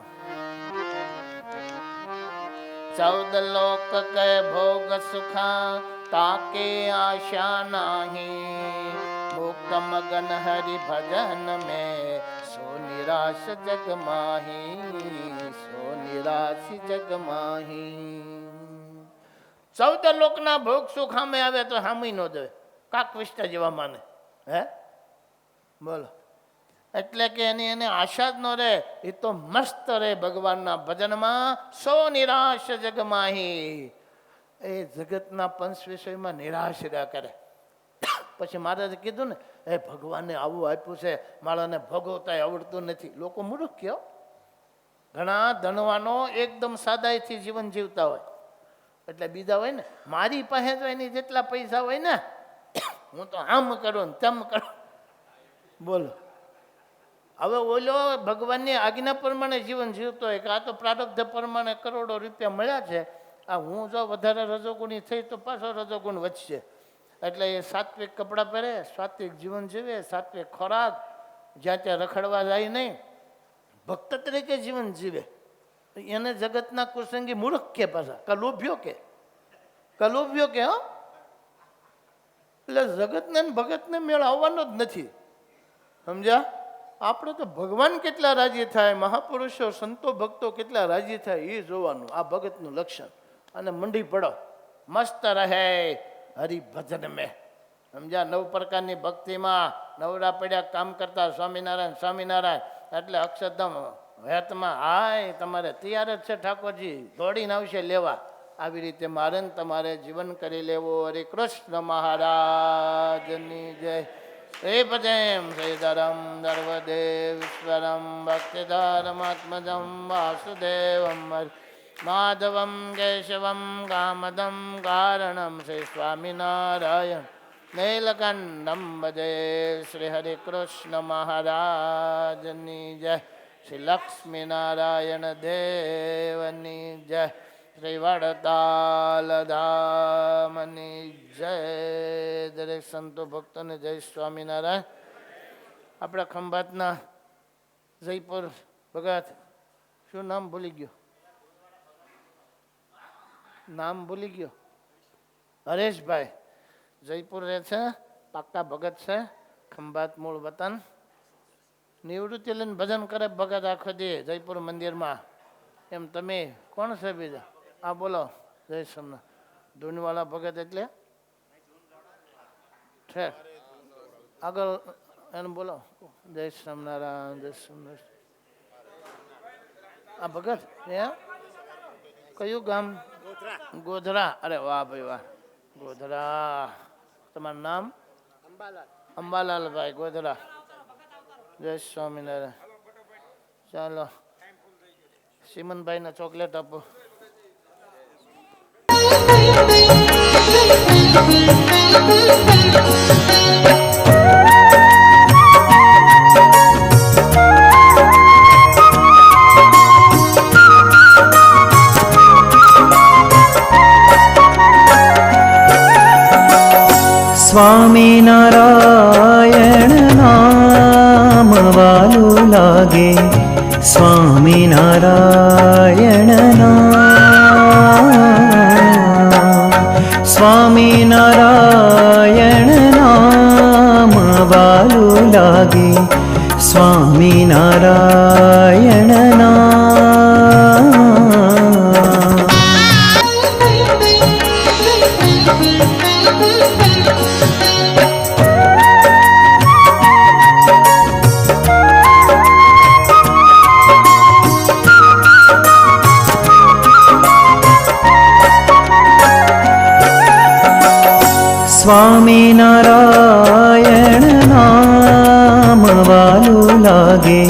14 લોક કે ભોગ સુખા તાકે આશા નાહી, મુક્ત મગન હરિ ભજન में सो निराश जग माही, सो निराश जग माही. 14 લોકના ભોગ સુખ સામે આવે તો સામી ન દે, કાક વિષ્ટા જેવા માને. હે બોલો. એટલે કે એને આશા જ ન રહે, એ તો મસ્ત રહે ભગવાનના ભજનમાં. સો નિરાશ જગ માહી, એ જગતના પંચ વિષયમાં નિરાશ રહ્યા કરે. પછી મહારાજે કીધું ને એ ભગવાને આવું આપ્યું છે, મારાને ભોગવતા આવડતું નથી. લોકો મૂર્ખ કયો. ઘણા ધનવાનો એકદમ સાદાઈથી જીવન જીવતા હોય. એટલે બીજા હોય ને મારી પાસે તો એની જેટલા પૈસા હોય ને, હું તો આમ કરું ને તેમ કરું. બોલો. હવે ઓલો ભગવાનની આજ્ઞા પ્રમાણે જીવન જીવતો હોય કે આ તો પ્રારબ્ધ પ્રમાણે કરોડો રૂપિયા મળ્યા છે, આ હું જો વધારે રજોગુણી થઈ તો પાછો રજોગુણ વધશે. એટલે એ સાત્વિક કપડાં પહેરે, સાત્વિક જીવન જીવે, સાત્વિક ખોરાક, જ્યાં ત્યાં રખડવા જાય નહીં, ભક્ત તરીકે જીવન જીવે. એને જગતના કુસંગી મૂર્ખ કે પાછા કલોભ્યો કે હો. એટલે જગતને ભગતને મેળ આવવાનો જ નથી. સમજ્યા? આપણે તો ભગવાન કેટલા રાજી થાય, મહાપુરુષો સંતો ભક્તો કેટલા રાજી થાય એ જોવાનું આ ભગતનું લક્ષણ. અને મંડી પડો મસ્ત રહે હરિભજન મેં. સમજ્યા? 9 પ્રકારની ભક્તિમાં નવરા પડ્યા કામ કરતા સ્વામિનારાયણ સ્વામિનારાયણ. એટલે અક્ષરધામ હેતમાં હાય તમારે તૈયાર જ છે, ઠાકોરજી દોડીને આવશે લેવા. આવી રીતે મારે ને તમારે જીવન કરી લેવું. હરે કૃષ્ણ મહારાજની જય. શ્રીપદેમ શ્રીધરમ દર્વદેવ ઈશ્વરમ ભક્તિધારમાત્મજમ વાસુદેવમ માધવમ કેશવમ કામદમ કારણમ શ્રી સ્વામિનારાયણ નીલકંઠમ ભજે. શ્રી હરે કૃષ્ણ મહારાજની જય. શ્રી લક્ષ્મીનારાયણ દેવની જય. શ્રી વડતાલ ધામની જય. દરેક સંતો ભક્તોને જય સ્વામિનારાયણ. આપણા ખંભાતના જયપુર ભગત, શું નામ ભૂલી ગયો, નામ ભૂલી ગયો, હરેશભાઈ જયપુર રહે છે, પાક્કા ભગત છે, ખંભાત મૂળ વતન. નિવૃત્તિ લઈને ભજન કરે ભગત આખો દે જયપુર મંદિરમાં. એમ તમે કોણ છે બીજા? આ બોલો જય સોમનાથ. ધૂનવાળા ભગત એટલે છે આગળ એને બોલો. જય સ્વામિનારાયણ, જય સ્વામિનારાયણ. આ ભગત કયું ગામ? ગોધરા. અરે વાહ ભાઈ વાહ, ગોધરા. તમારું નામ? અંબાલાલભાઈ ગોધરા. જય સ્વામિનારાયણ. ચાલો સિમનભાઈને ચોકલેટ આપો. સ્વામિનારાયણ નામ વાલું લાગે, સ્વામિનારાયણ નામ, સ્વામિનારાયણ નામ વાલું લાગે, સ્વામિનારાયણ નામ. સ્વામિનારાયણ નામ વાલું લાગે,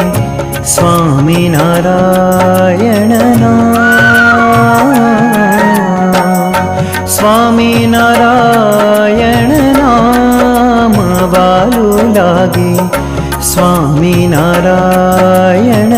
સ્વામિનારાયણ નામ, સ્વામિનારાયણ નામ વાલું લાગે, સ્વામિનારાયણ